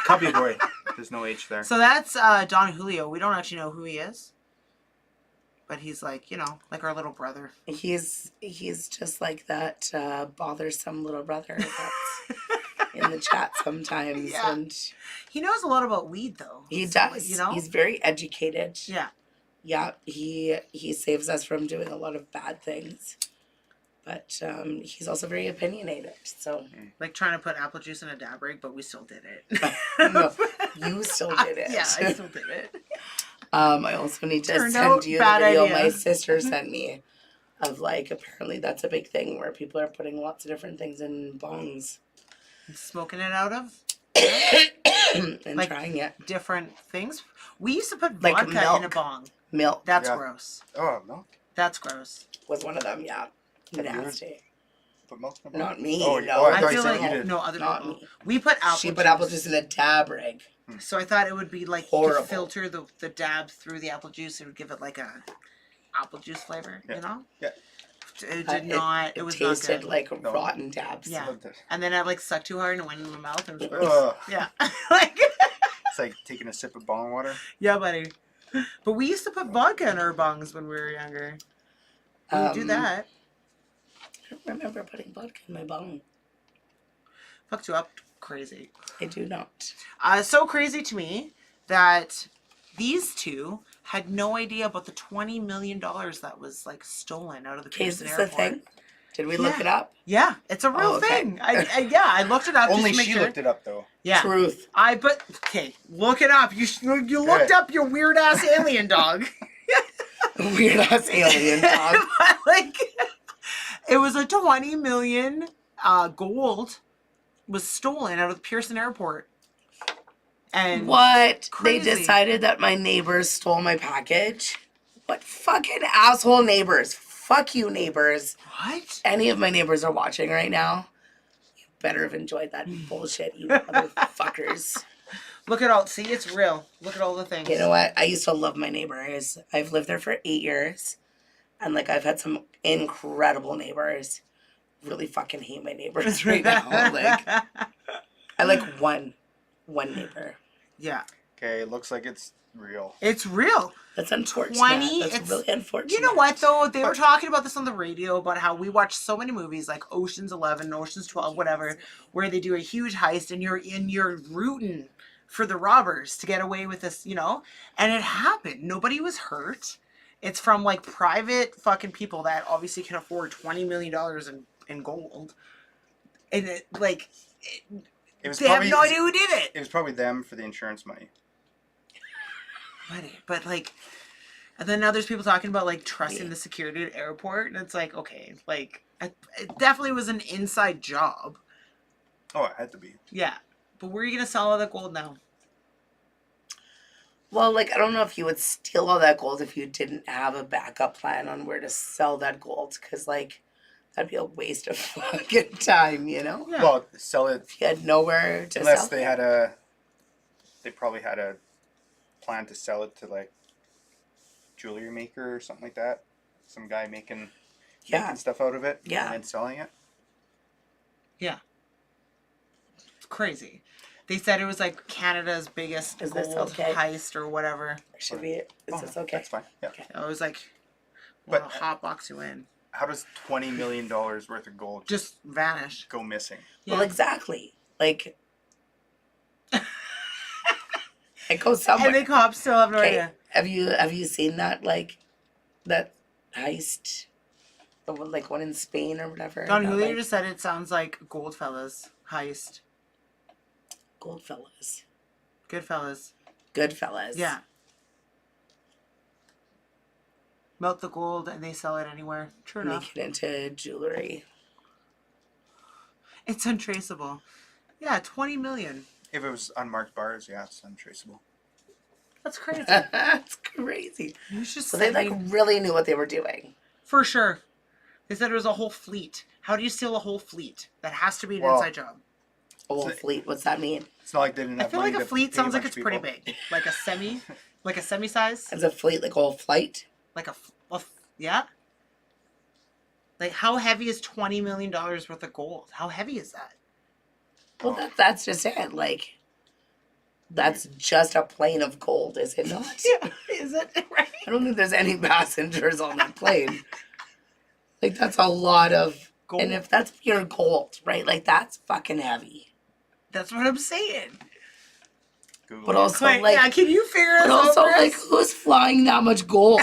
Cubby boy. There's no H there. So that's Don Julio. We don't actually know who he is. But he's like, you know, like our little brother. He's just like that bothersome little brother that's in the chat sometimes. Yeah. And he knows a lot about weed, though. he So, does. you know? He's very educated. Yeah. Yeah, he saves us from doing a lot of bad things. But he's also very opinionated. So like trying to put apple juice in a dab rig, but we still did it. No, you still did it. Yeah, I still did it. I also need to Turned send out you the bad video idea. my sister sent me of like apparently that's a big thing where people are putting lots of different things in bongs. Smoking it out of? And like trying it. Different things. We used to put Like vodka milk. in a bong. Milk That's gross. Oh, milk? That's gross. was one of them, yeah. Have you Nasty. Put milk in a Not me. Oh, no. I I thought you feel said like you did. no other Not people. me. We put apple She juice. put apple juice in a dab rig. So I thought it would be like you Horrible. could filter the dab through the apple juice. It would give it like a apple juice flavor, you know? Yeah. It did not. It was not tasted good. like rotten dabs. Yeah. Loved it. And then I like sucked too hard and it went in my mouth and it was gross. Ugh. Yeah. like It's like taking a sip of bong water. yeah, buddy. But we used to put vodka in our bongs when we were younger. We would do that. I don't remember putting vodka in my bong. Fucked you up crazy. I do not. So crazy to me that these two had no idea about the $20 million that was like stolen out of the Okay, is Pearson this a airport. thing? Did we look Yeah. it up? Yeah, it's a real Oh, okay. thing. I looked it up. Only just to make she sure. looked it up, though. Yeah. Truth. Okay, look it up. You looked up your weird ass alien dog. Weird ass alien dog. like, it was a 20 million gold was stolen out of the Pearson airport. And What? Crazy. They decided that my neighbors stole my package? What fucking asshole neighbors? Fuck you, neighbors. what? Any of my neighbors are watching right now. You better have enjoyed that bullshit, you motherfuckers. Look at all. See, it's real. Look at all the things. You know what? I used to love my neighbors. I've lived there for 8 years. And like I've had some incredible neighbors. Really fucking hate my neighbors right now. Like I like one neighbor. Yeah, Okay, it looks like it's real. it's real. That's unfortunate. 20, That's it's- really unfortunate. You know what though? They were talking about this on the radio about how we watch so many movies like Ocean's 11, Ocean's 12, whatever, where they do a huge heist and you're rooting for the robbers to get away with this, you know? And it happened. Nobody was hurt. It's from like private fucking people that obviously can afford $20 million in gold. And it, like, It was they have probably no idea who did it. It was probably them for the insurance money. But like, and then now there's people talking about like trusting the security at airport, and it's like, okay, like it definitely was an inside job. Oh, it had to be. Yeah, but where are you gonna sell all that gold now? Well, like I don't know if you would steal all that gold if you didn't have a backup plan on where to sell that gold, because like that'd be a waste of fucking time, you know? Yeah. Well, sell it If you had nowhere to unless sell they it. had a. They probably had a plan to sell it to like jewelry maker or something like that. Some guy making stuff out of it. Yeah. And then selling it. Yeah, it's crazy. They said it was like Canada's biggest Is this gold okay? heist or whatever. Should be. Is this okay? That's fine. Yeah. Okay. It was like, But- well, hot box you in, How does $20 million worth of gold just vanish. go missing? Yeah. Well, exactly. Like it goes somewhere. And the cops still have no Okay, idea. have you seen that that heist? The one like one in Spain or whatever. Don that, Julio like, just said it sounds like Goldfellas heist. Goldfellas. Goodfellas. Goodfellas. Yeah. Melt the gold and they sell it anywhere. True enough. Make it into jewelry. It's untraceable. Yeah, 20 million. If it was unmarked bars, yeah, it's untraceable. That's crazy. That's crazy. You should So they say like really knew what they were doing. for sure. They said it was a whole fleet. How do you steal a whole fleet? That has to be an Well, inside job. A whole So- fleet. What's that mean? It's not like they didn't I have feel money like a to fleet pay sounds like bunch it's of pretty people. big. Like a semi size. As a fleet, like a whole flight. Like yeah. Like how heavy is $20 million worth of gold? How heavy is that? Well, that's just it. Like That's just a plane of gold, is it not? Yeah, is it right? I don't think there's any passengers on that plane. Like, that's a lot of... Gold. And if that's pure gold, right? Like, that's fucking heavy. That's what I'm saying. Google But it. also, Like, like... yeah, can you figure But this also, out? like, who's flying that much gold?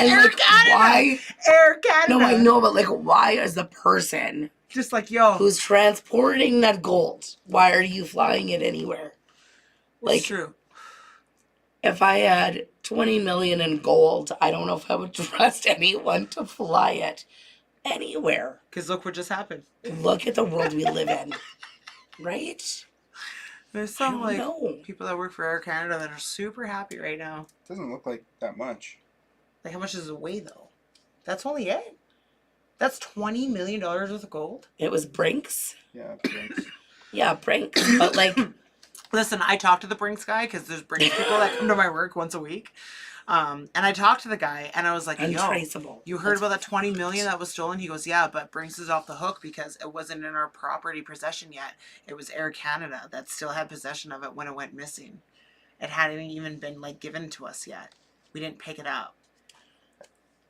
And, Air like, Canada. why... Air Canada. No, I know, but, like, why is the person Just like, yo, who's transporting that gold, why are you flying it anywhere? it's Like, true. if I had 20 million in gold, I don't know if I would trust anyone to fly it anywhere. Because look what just happened. Look at the world we live in, right? There's I some don't like know. people that work for Air Canada that are super happy right now. Doesn't look like that much. Like, how much does it weigh though? That's only it. That's $20 million worth of gold. It was Brinks. Yeah, drinks. Yeah, Brinks. But like, Listen, I talked to the Brinks guy because there's Brinks people that come to my work once a week. And I talked to the guy and I was like, yo, untraceable. you heard about that 20 million that was stolen? He goes, yeah, but Brinks is off the hook because it wasn't in our property possession yet. It was Air Canada that still had possession of it when it went missing. It hadn't even been like given to us yet. We didn't pick it up.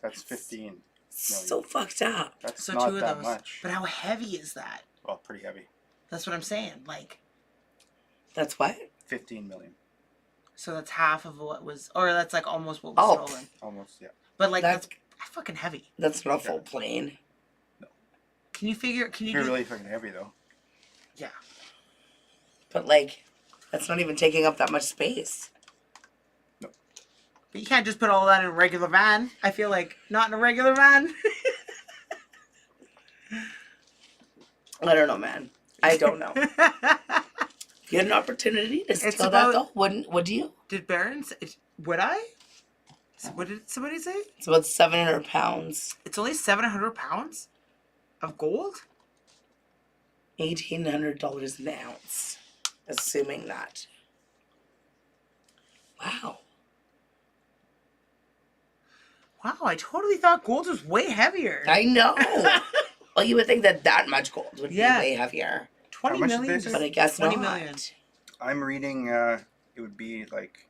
That's 15. So fucked up. That's So not two of that those. much. But how heavy is that? Well, pretty heavy. That's what I'm saying. Like, That's what? 15 million. so that's half of what was, or that's like almost what was Oh. stolen. Almost, yeah. But like, That's- that's fucking heavy. That's not a full plane. Can you figure, can you It'd be do, really fucking heavy, though. yeah. But like, that's not even taking up that much space. But you can't just put all that in a regular van. I feel like not in a regular van. I don't know, man. I don't know. If you had an opportunity to It's steal about- that, though, would you? Did Barron say, would I? What did somebody say? It's about 700 pounds. It's only 700 pounds of gold? $1,800 an ounce. Assuming that. Wow. Wow, I totally thought gold was way heavier. I know. Well, you would think that much gold would Yeah. be way heavier. 20 How much did million. they say? But I guess 20 not. million. I'm reading, it would be like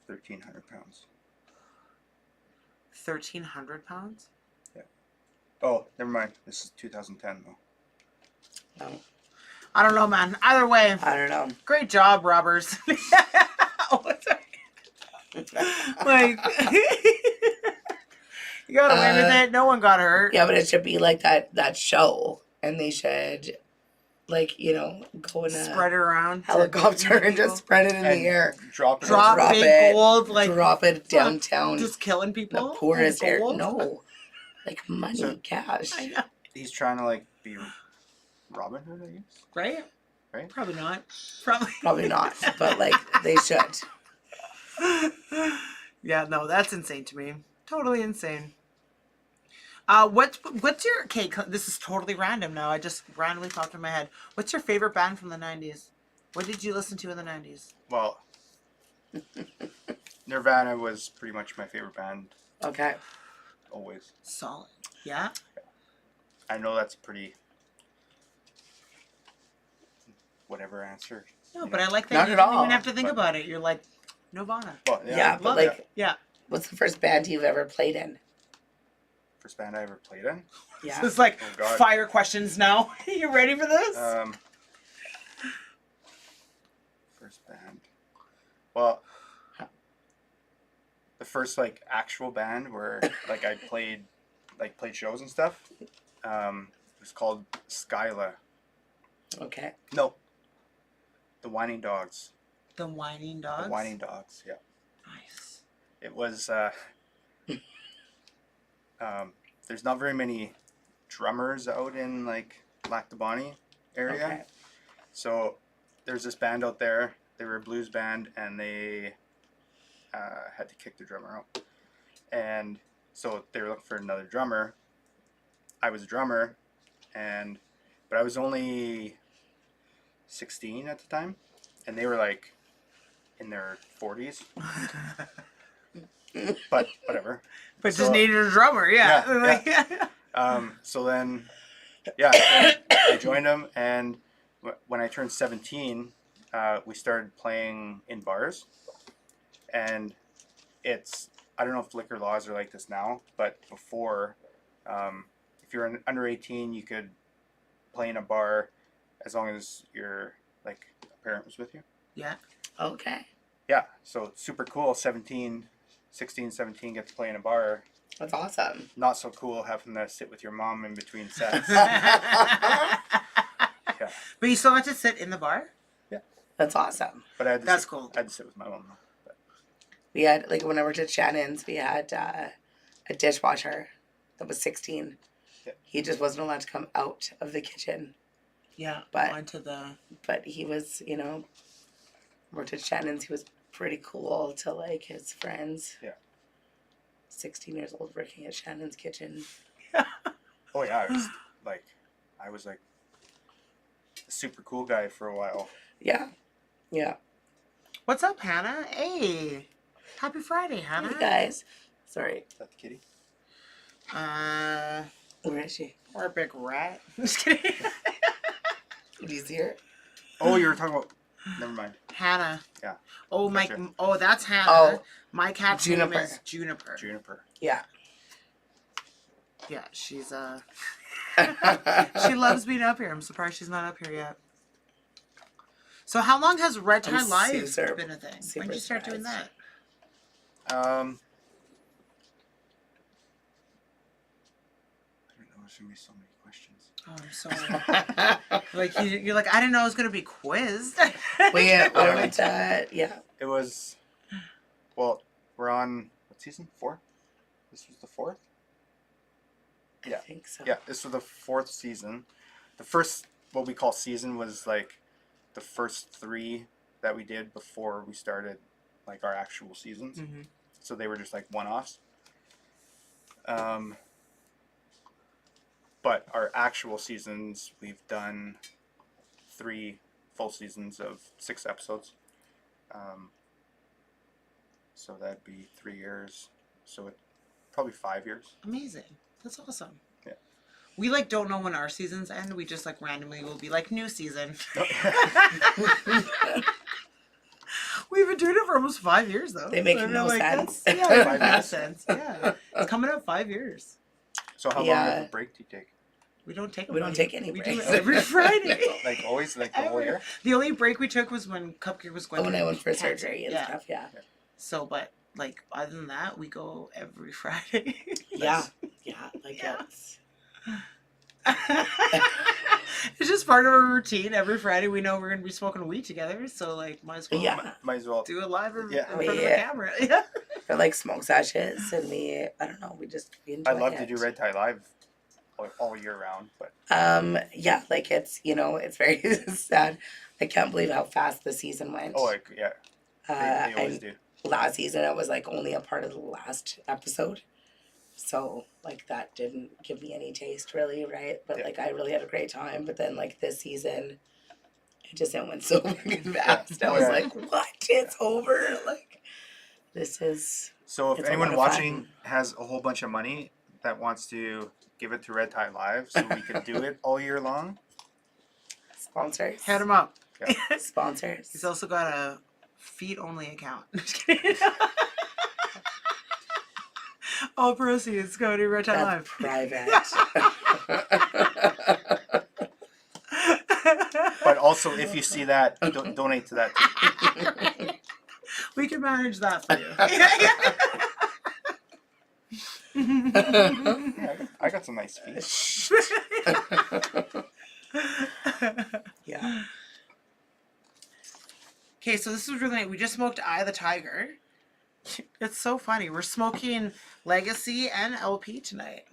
1,300 pounds. 1,300 pounds? Oh, never mind. This is 2010, though. No, I don't know, man. Either way, I don't know. great job, robbers. Oh, sorry. Like, you got away with it. No one got hurt. Yeah, but it should be like that show. And they should, like, go in a Spread it around. to helicopter and people. just spread it in And the air. Drop it. Drop Drop big it. gold, like Drop it downtown. just killing the people. poorest with area. gold? No. Like money, So- cash. I know, He's trying to, like, be Robin Hood, I guess. right? Right? Probably not. Probably. Probably not, but like they should. Yeah, no, that's insane to me. Totally insane. What's your this is totally random now. I just randomly popped in my head. What's your favorite band from the 90s? What did you listen to in the 90s? Well, Nirvana was pretty much my favorite band, Okay. always. Solid. Yeah? I know that's a pretty whatever answer. No, but I like that Not you at didn't all, even have to think but- about it. You're like, Nirvana. Well, Yeah, but love like, Yeah. what's the first band you've ever played in? first band I ever played in. Yeah. It's like Oh, God. fire questions now. You ready for this? First band. Well, the first like actual band where like I played shows and stuff. It was called Skyla. Okay. No. The Whining Dogs. The Whining Dogs. The Whining Dogs. Yeah. Nice. It was. There's not very many drummers out in like Lac-the-Bonnie area. Okay. So there's this band out there. They were a blues band, and they had to kick the drummer out. And so they were looking for another drummer. I was a drummer, but I was only 16 at the time, and they were like in their 40s. But whatever. But So- just needed a drummer, yeah. Yeah, Like, So then, yeah, I joined them, and when I turned 17, we started playing in bars, and I don't know if liquor laws are like this now, but before, if you're under 18, you could play in a bar as long as your a parent was with you. Yeah. Okay. Yeah, so super cool. 16, 17 get to play in a bar. That's awesome. Not so cool having to sit with your mom in between sets. Yeah. Yeah. But you still got to sit in the bar? Yeah. That's awesome. But That's cool. I had to sit with my mom. But. We had, like, when I worked at Shannon's, we had a dishwasher that was 16. Yeah. He just wasn't allowed to come out of the kitchen. Yeah. But onto the. But he was, worked at Shannon's. He was pretty cool to, like, his friends. Yeah. 16 years old working at Shannon's kitchen. Oh yeah, I was like a super cool guy for a while. Yeah. Yeah. What's up, Hannah? Hey. Happy Friday, Hannah. Hey, guys. Sorry. Is that the kitty? Where is she? Or a big rat. Just kidding. Do you see her? Oh, you were talking about. Never mind. Hannah. Yeah. Oh, my. Gotcha. Oh, that's Hannah. Oh. My cat's Juniper. name is Juniper. Juniper. Yeah. Yeah, she's she loves being up here. I'm surprised she's not up here yet. So how long has Red Tie I'm Live super- been a thing? super When did you start doing surprised. that? I don't know. There's gonna be so many questions. Oh, I'm sorry. You're like, I didn't know I was going to be quizzed. Yeah. It was. Well, we're on what season? 4? This was the 4th. I Yeah. think so. Yeah, this was the 4th season. The first, what we call season, was like the first 3 that we did before we started like our actual seasons. Mm-hmm. So they were just like one-offs. But our actual seasons, we've done 3 full seasons of 6 episodes. So that'd be 3 years. So it probably 5 years. Amazing. That's awesome. Yeah. We don't know when our seasons end. We just randomly will be like, new season. We've been doing it for almost 5 years though. They make So no sense. Yeah, it 5 makes no years. sense. Yeah. It's coming up 5 years. So how long Yeah. of a break do you take? We don't take a We don't break. take any We do breaks. it every Friday. Like always, like the whole Ever. year? The only break we took was when Cupcake was going When I went for cancer. surgery and Yeah. stuff, yeah. So, but other than that, we go every Friday. Yeah. Yeah. Like Yeah. it's It's just part of our routine. Every Friday, we know we're going to be smoking weed together. So, might as well Yeah. Might as well. do it live in Yeah. front of the Yeah. camera. Yeah. or like smoke sashes and we enjoy I love it. to do Red Tie Live all year round, but Yeah, like it's it's very sad. I can't believe how fast the season went. yeah, they always and do. last season I was only a part of the last episode. So that didn't give me any taste really, right? But Yeah. I really had a great time. But then this season it went so fucking fast. I was Yeah. like, what? It's over. This is So if It's a anyone lot of watching fun. has a whole bunch of money that wants to give it to Red Tie Live so we can do it all year long, sponsors. Head him up. Sponsors. He's also got a feet-only account. Just kidding. All proceeds go to Red Tie That's Live. private. but also if you see that, donate to that too. We can manage that for you. Yeah, I got some nice feet. Yeah. Okay, so this is really nice. We just smoked Eye of the Tiger. It's so funny. We're smoking Legacy and LP tonight.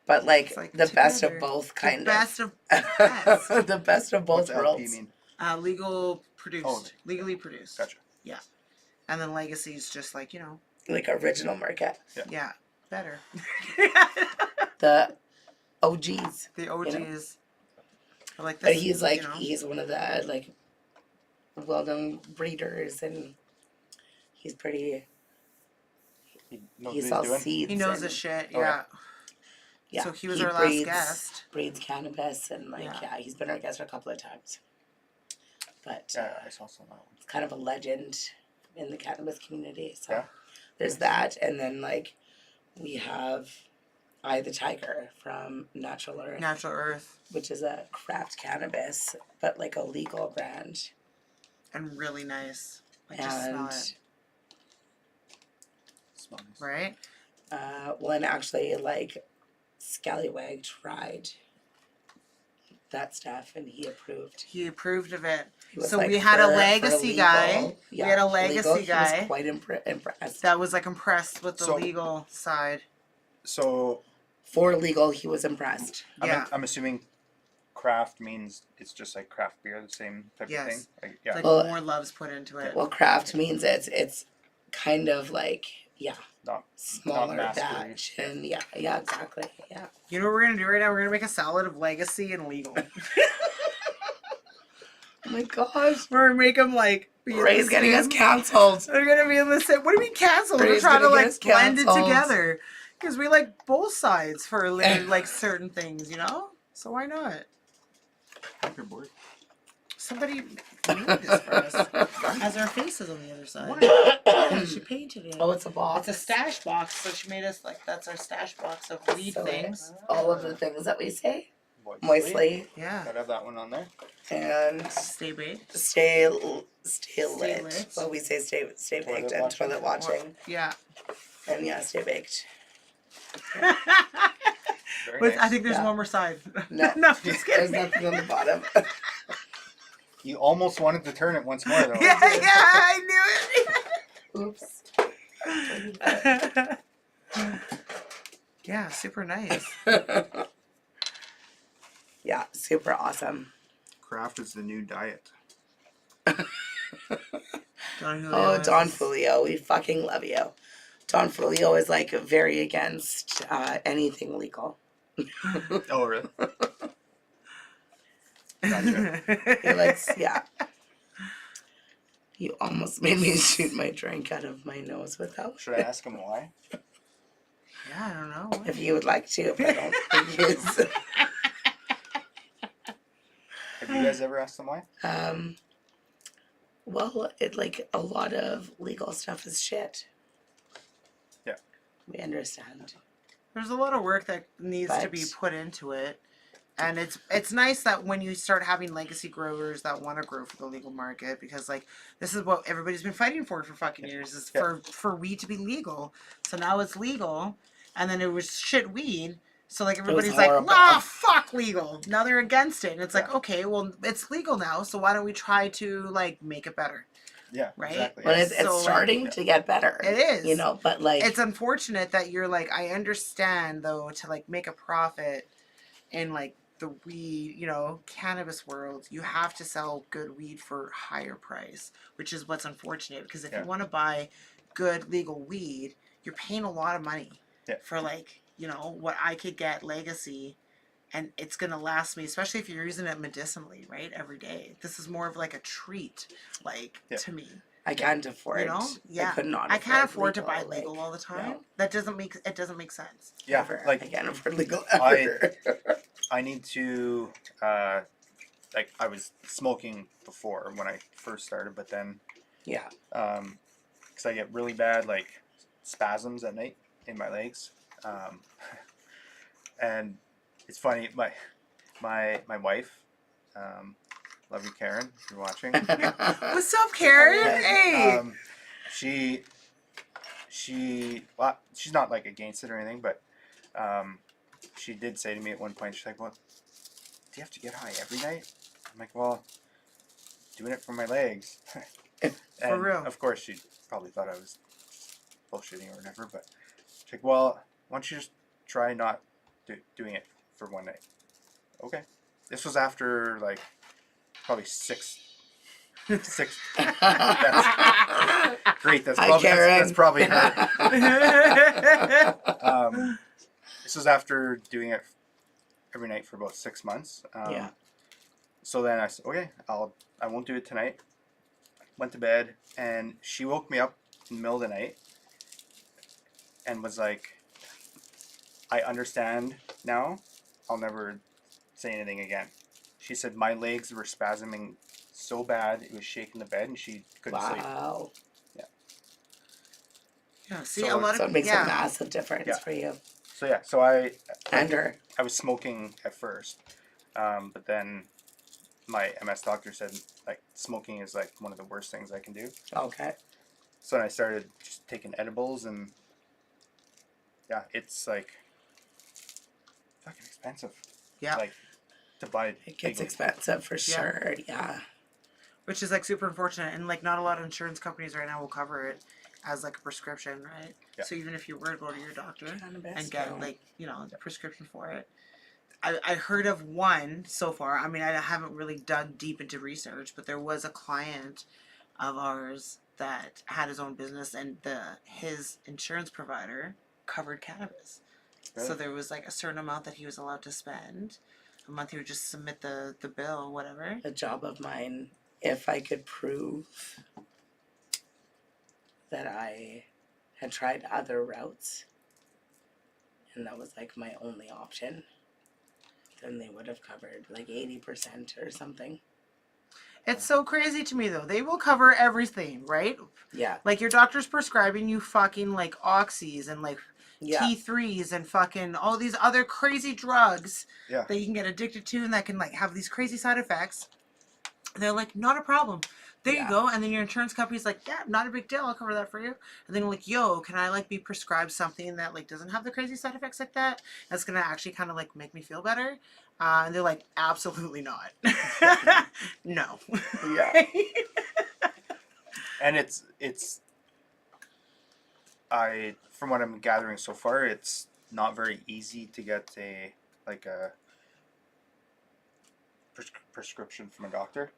But It's the best together. of both, The kind best of. of best. The best of both What's LP worlds. mean? Legally produced. Gotcha. Yeah. And then Legacy is just Original market. yeah, better. The OGs. The OGs. I like But this. he's you know. he's one of the well-known breeders, and he's pretty. He knows He what sells he's doing. seeds. He knows and, his shit. Oh, Yeah. Yeah. So he was he our breeds, last guest. Breeds cannabis, and Yeah. he's been our guest a couple of times. but Yeah, I saw some of that one. it's kind of a legend in the cannabis community. So Yeah. there's that, and then like we have Eye the Tiger from Natural Earth, Natural Earth. which is a craft cannabis, but like a legal brand. And really nice. I just smell it. Smells nice. Right? Well, and actually, like, Scallywag tried that stuff, and he approved. He approved of it. He was So like, we had a for legacy legal, guy. yeah, We had a legal, legacy he guy was quite impressed. that was like impressed with the So- legal side. So For legal, he was impressed. Yeah. I'm assuming craft means it's just like craft beer, the same type Yes. of thing. Like, yeah. Like Well, more love's put into it. Well, craft means it's kind of like, yeah, Not smaller mass batch, and yeah, exactly, yeah. You know what we're gonna do right now? We're gonna make a salad of legacy and legal. Oh my gosh, We're gonna make them like be in Ray's the getting us same- canceled. They're gonna be in the same. What do you mean canceled? We're Ray's trying to gonna get like us blend it canceled. together because we like both sides for like certain things, you know. So why not? Your board. Somebody made this for us. Has our faces on the other side. Yeah, she painted it. Oh, it's a box. It's a stash box, so she made us like that's our stash box of weed So things. all of the things that we say Moistly. moistly Yeah. Gotta have that one on there. and Stay baked. stay lit. lit. Well, we say stay Toilet baked and watching. toilet watching, Yeah. and yeah, stay baked. Very But nice. I think there's Yeah. one more side. No. no, just There's kidding. nothing on the bottom. You almost wanted to turn it once more though. Yeah, I knew Oops. it. Yeah, super nice. Yeah, super awesome. Craft is the new diet. Don Julio Oh, is- Don Julio, we fucking love you. Don Julio is like very against anything legal. Oh really? Gotcha. He likes, yeah. You almost made me shoot my drink out of my nose without. Should I ask him why? Yeah, I don't know. If you would like to, but I don't think he is. Have you guys ever asked him why? Well, it like a lot of legal stuff is shit. Yeah. We understand. There's a lot of work that needs to be But- put into it. And it's nice that when you start having legacy growers that want to grow for the legal market, because like this is what everybody's been fighting for fucking years is Yeah. for weed to be legal. So now it's legal, and then it was shit weed. So like everybody's like, horrible. nah, fuck legal. Now they're against it, and it's like, Yeah. okay, well it's legal now, so why don't we try to like make it better? Yeah. Right? Exactly. But yeah. it's So, like, starting to get better. It is. You know, but like It's unfortunate that you're like, I understand though, to like make a profit in like the weed, you know, cannabis world, you have to sell good weed for higher price, which is what's unfortunate, because if Yeah. you want to buy good legal weed, you're paying a lot of money Yeah. for like, you know, what I could get legacy, and it's gonna last me, especially if you're using it medicinally, right, every day. This is more of like a treat, like Yeah. to me. I can't afford. You know? Yeah. I could not. I can't afford to legal, buy like, legal all the time. no. That doesn't make sense. Yeah. Ever. Like I can't afford legal I- ever. I need to, like, I was smoking before when I first started, but then, Yeah. because I get really bad, like, spasms at night in my legs. And it's funny, my wife, love you, Karen, if you're watching. What's up, Karen? Hey. Well, she's not, like, against it or anything, but, she did say to me at one point, she's like, well, do you have to get high every night? I'm like, well, doing it for my legs. And real. of course, she probably thought I was bullshitting or whatever, but she's like, well, why don't you just try not doing it for one night? Okay. This was after, like, probably six. That's great. That's Hi, probably, Karen. that's probably her. This was after doing it every night for about 6 months. Yeah. So then I said, okay, I won't do it tonight. Went to bed, and she woke me up in the middle of the night and was like, I understand now. I'll never say anything again. She said my legs were spasming so bad it was shaking the bed and she couldn't sleep. Wow. Yeah, see, So- a lot So of it makes yeah. a massive difference Yeah. for you. So yeah, so I And her. I was smoking at first, but then my MS doctor said like smoking is like one of the worst things I can do. Okay. So then I started just taking edibles, and yeah, it's like fucking expensive. Yeah. Like to buy It gets legally. expensive for sure. Yeah. Which is like super unfortunate, and like not a lot of insurance companies right now will cover it as like a prescription, right? Yeah. So even if you were to go to your doctor Cannabis, and get yeah. like, you know, the prescription for it. I heard of one so far. I mean, I haven't really dug deep into research, but there was a client of ours that had his own business, and his insurance provider covered cannabis. Really? So there was like a certain amount that he was allowed to spend a month. He would just submit the bill, whatever. A job of mine, if I could prove that I had tried other routes and that was like my only option, then they would have covered like 80% or something. It's so crazy to me though. They will cover everything, right? Yeah. Like your doctor's prescribing you fucking like oxys and like Yeah. T3s and fucking all these other crazy drugs Yeah. that you can get addicted to and that can like have these crazy side effects. They're like, not a problem. There Yeah. you go. And then your insurance company's like, yeah, not a big deal. I'll cover that for you. And then like, yo, can I like be prescribed something that like doesn't have the crazy side effects like that? That's gonna actually kind of like make me feel better. And they're like, absolutely not. No. Yeah. And it's from what I'm gathering so far, it's not very easy to get a prescription from a doctor.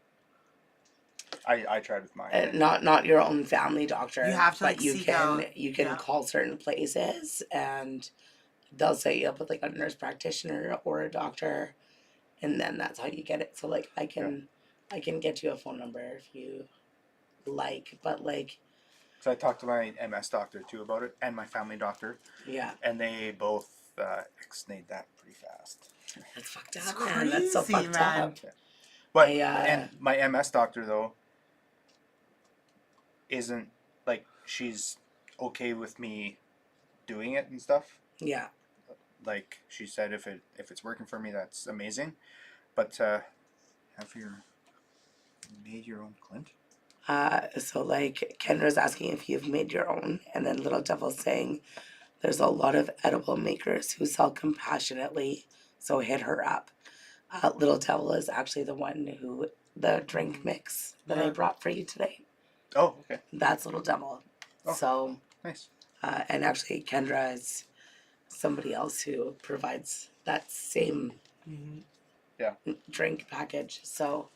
I tried with mine. Not your own family doctor. You have to, but like, you seek can out- you can yeah. call certain places and they'll set you up with like a nurse practitioner or a doctor, and then that's how you get it. So like I can get you a phone number if you like, but like So I talked to my MS doctor too about it, and my family doctor, yeah, and they both ex-nayed that pretty fast. that's fucked It's up, man. That's so crazy, fucked man. up. But I, and my MS doctor though isn't like, she's okay with me doing it and stuff. Yeah. Like she said, if it's working for me, that's amazing. But have you made your own, Clint? So like Kendra's asking if you've made your own, and then Little Devil's saying there's a lot of edible makers who sell compassionately, so hit her up. Little Devil is actually the one who the drink mix that I Yeah. brought for you today. Oh, okay, That's Little Devil. Oh. So nice. and actually Kendra is somebody else who provides that same drink package. So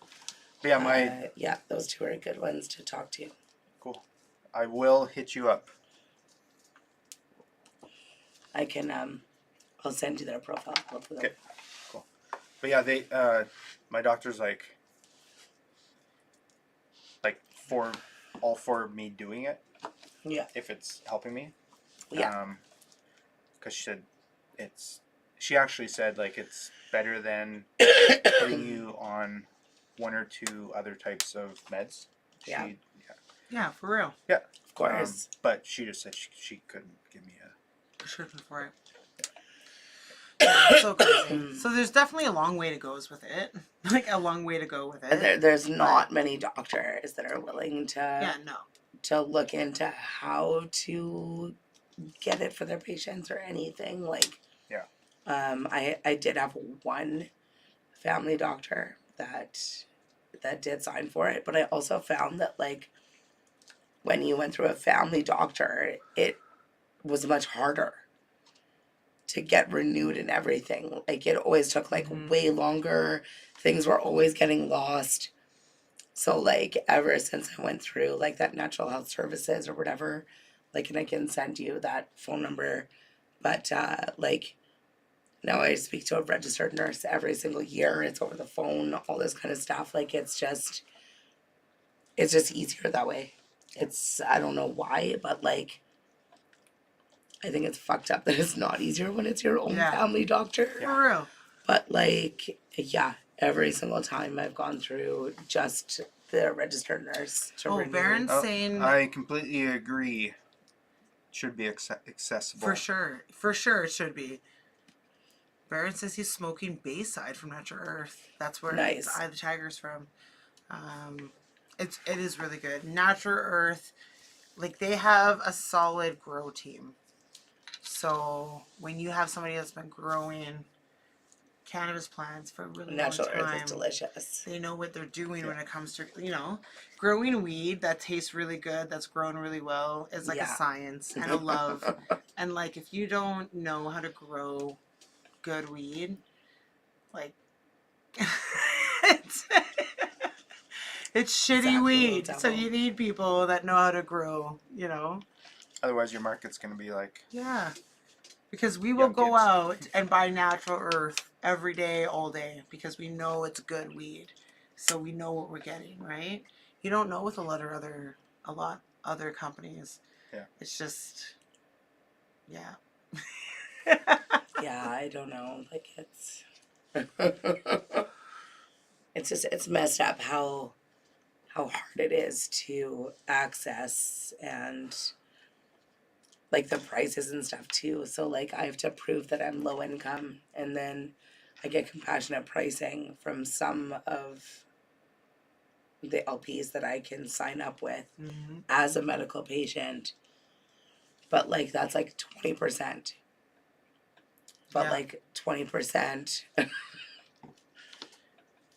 But yeah, yeah, those two are good ones to talk to. cool. I will hit you up. I can I'll send you their profile, both of them. Okay. But yeah, they my doctor's like for all for me doing it. Yeah. If it's helping me. Yeah. Because she actually said like it's better than putting you on one or two other types of meds. Yeah. Yeah, for real. Of course. But she just said she couldn't give me a Prescription for it. Yeah, it's so crazy. So there's definitely a long way to go with it. Like a long way to go with it. There's not many doctors that are willing to Yeah, no. to look into how to get it for their patients or anything. Like I did have one family doctor that did sign for it, but I also found that like when you went through a family doctor, it was much harder to get renewed and everything. Like it always took like way longer. Things were always getting lost. So like ever since I went through like that natural health services or whatever, like, and I can send you that phone number, but like now I speak to a registered nurse every single year. It's over the phone, all this kind of stuff. Like it's just easier that way. It's, I don't know why, but like I think it's fucked up that it's not easier when it's your own family doctor. For real. But like, yeah, every single time I've gone through just the registered nurse to renew. Baron's saying I completely agree. Should be accessible. for sure it should be. Baron says he's smoking Bayside from Natural Earth. That's where Nice. Eye of the Tiger's from. It is really good. Natural Earth, like they have a solid grow team. So when you have somebody that's been growing cannabis plants for a really Natural long Earth time, is delicious. they know what they're doing when it comes to, growing weed that tastes really good, that's grown really well, is like a science and a love. And like if you don't know how to grow good weed, like it's shitty Exactly, weed. devil. So you need people that know how to grow, Otherwise, your market's going to be like... Yeah. Because we will Young go kids. out and buy Natural Earth every day, all day, because we know it's good weed. So we know what we're getting, right? You don't know with a lot other companies. Yeah. It's just, yeah. Yeah, I don't know. Like it's messed up how hard it is to access and like the prices and stuff too. So like I have to prove that I'm low income, and then I get compassionate pricing from some of the LPs that I can sign up with as a medical patient. But like that's like 20%. But Yeah. like 20%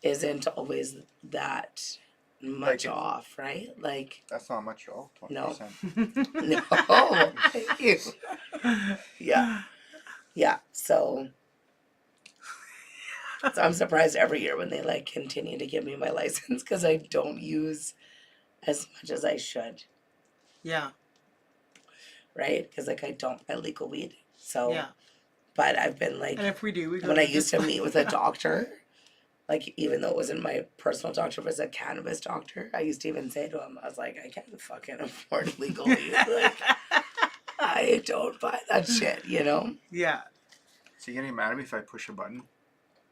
isn't always that much Like off, right? Like That's not much at all, 20%. no, thank you. Yeah. So I'm surprised every year when they like continue to give me my license because I don't use as much as I should, Yeah. right? Because like I don't buy legal weed, so. Yeah. But I've been like, And if we do, we go when I to used to meet with a doctor, like even though it wasn't my personal doctor, it was a cannabis doctor, I used to even say to him, I was like, I can't fucking afford legal weed. Like, I don't buy that shit, Yeah. So you getting mad at me if I push a button?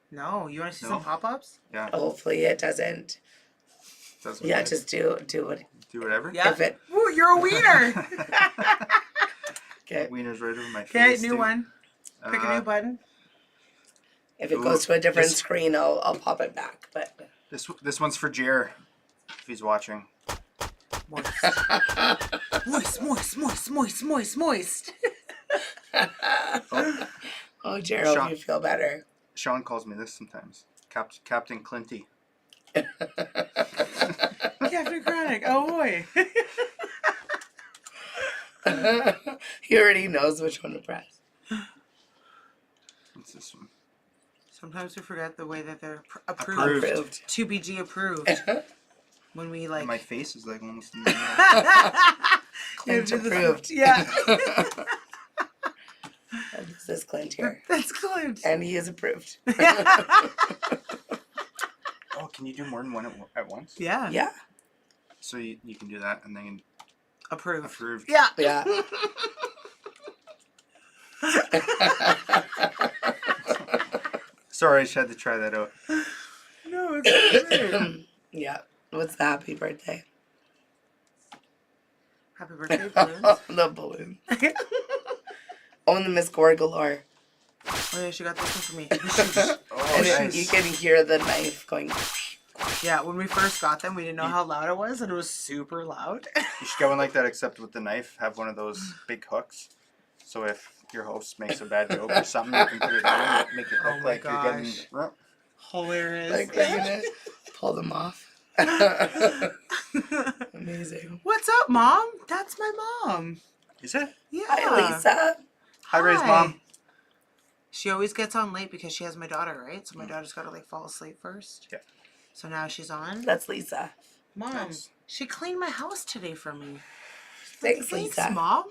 No, you want to see No? some pop-ups? Yeah. Hopefully it doesn't. Doesn't Yeah, matter. just do it. Do whatever? Yeah. If it, Ooh, you're a wiener. okay. Wiener's right over my Okay, face. new dude. one. Pick a new button. If it goes to a different this- screen, I'll pop it back. But This one's for Jer, if he's watching. Moist. Moist. oh, Gerald, Sean- you feel better. Sean calls me this sometimes. Captain Clinty. Captain Chronic. Oh boy. He already knows which one to press. What's this one? Sometimes we forget the way that they're approved. Approved. 2BG approved. When we like. And my face is like almost in the middle. Clint do this- approved. Yeah. This is Clint here. That's Clint. And he is approved. Oh, can you do more than one at once? Yeah. Yeah. So you can do that and then Approved. approved. Yeah. Yeah. Sorry, I just had to try that out. No, it's great. Yeah. What's the happy birthday? Happy birthday, balloons. The balloon. Oh, and the Miss Gorgalore. Oh yeah, she got this one for me. Oh, And nice. you can hear the knife going. Yeah, when we first got them, we didn't know how loud it was, and it was super loud. You should get one like that, except with the knife. Have one of those big hooks. So if your host makes a bad joke or something, you can put it down and make it Oh look my like you're getting... gosh. Hilarious. Like, they're gonna pull them off. Amazing. What's up, Mom? That's my mom. Is it? Yeah. Hi, Lisa. Hi, Ray's mom. She always gets on late because she has my daughter, right? So my daughter's got to like fall asleep first. Yeah. So now she's on. That's Lisa. Mom, Nice. she cleaned my house today for me. Thanks, Thanks, Lisa. Mom.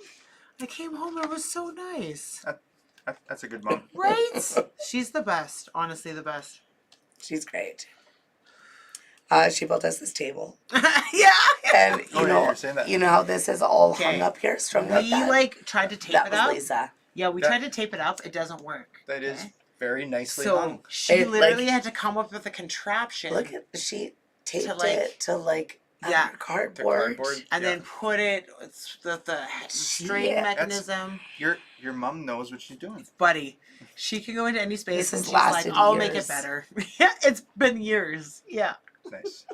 I came home and it was so nice. That's a good mom. Right? She's the best. Honestly, the best. She's great. She built us this table. Yeah. And Oh, yeah, you're saying that. you know how this is all hung Okay. up here, strung like We that? like tried to tape That it was up. Lisa. Yeah, we That- tried to tape it up. It doesn't work. That is okay? very nicely So hung. she It, literally like- had to come up with a contraption. Look at she taped like- it to like Yeah. cardboard. and Yeah. then put it it's the string Yeah, mechanism. Your mom knows what she's doing. Buddy, she can go into any space This and has she's like, lasted I'll make it years. better. Yeah, it's been years. Yeah. Nice.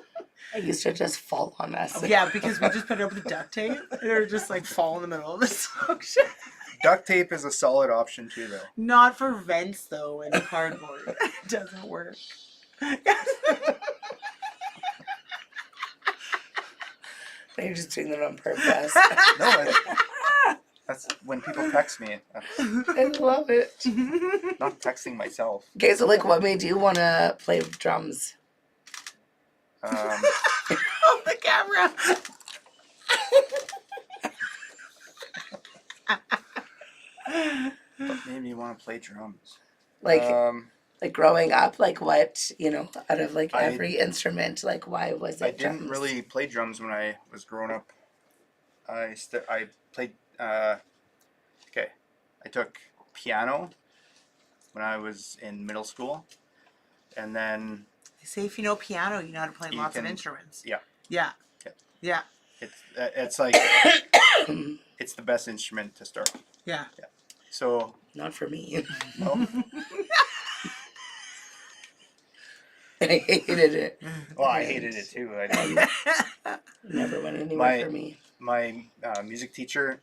I used to just fall on us. Yeah, because we just put it up with duct tape. And it would just like fall in the middle of the smoke show. Duct tape is a solid option too, though. Not for vents though, and cardboard. It doesn't work. You're just doing that on purpose. No, that's when people text me. That's I love it. not texting myself. Okay, so like, what made you want to play drums? On the camera. What made me want to play drums? Like, Um, like growing up, like what, you know, out of like I- every instrument, like why was it I didn't drums? really play drums when I was growing up. I played. Okay, I took piano when I was in middle school, and then They say if you know piano, you know how to play You lots of can- instruments. yeah. Yeah. Yeah. Yeah. it's like it's the best instrument to start. Yeah. So Not for me. oh, I hated it. well, I hated it too. I Never went anywhere My- for me. my music teacher,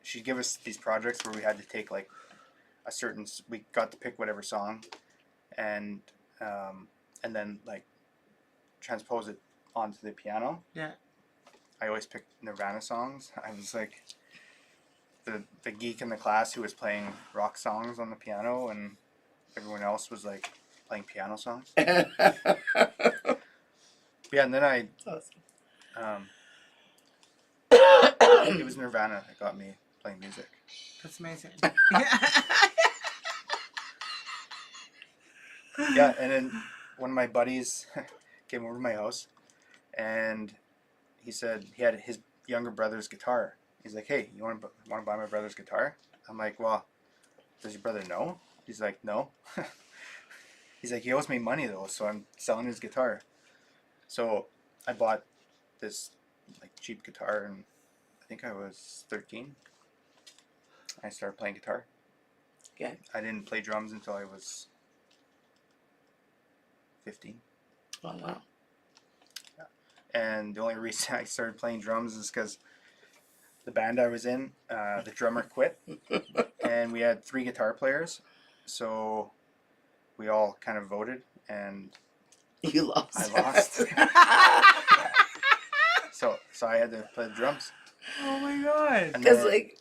she'd give us these projects where we had to take like we got to pick whatever song, and then like transpose it onto the piano. Yeah. I always picked Nirvana songs. I was like the geek in the class who was playing rock songs on the piano, and everyone else was like playing piano songs. Yeah, and then Awesome. it was Nirvana that got me playing music. That's amazing. Yeah, and then one of my buddies came over to my house, and he said he had his younger brother's guitar. He's like, "Hey, you want to buy my brother's guitar?" I'm like, "Well, does your brother know?" He's like, "No." He's like, "He owes me money though, so I'm selling his guitar." So I bought this like cheap guitar, and I think I was 13. I started playing guitar. Yeah. I didn't play drums until I was 15. Oh wow. And the only reason I started playing drums is because the band I was in, the drummer quit, and we had 3 guitar players, so we all kind of voted, and You lost. I lost. So I had to play the drums, Oh my god. and Because then, like,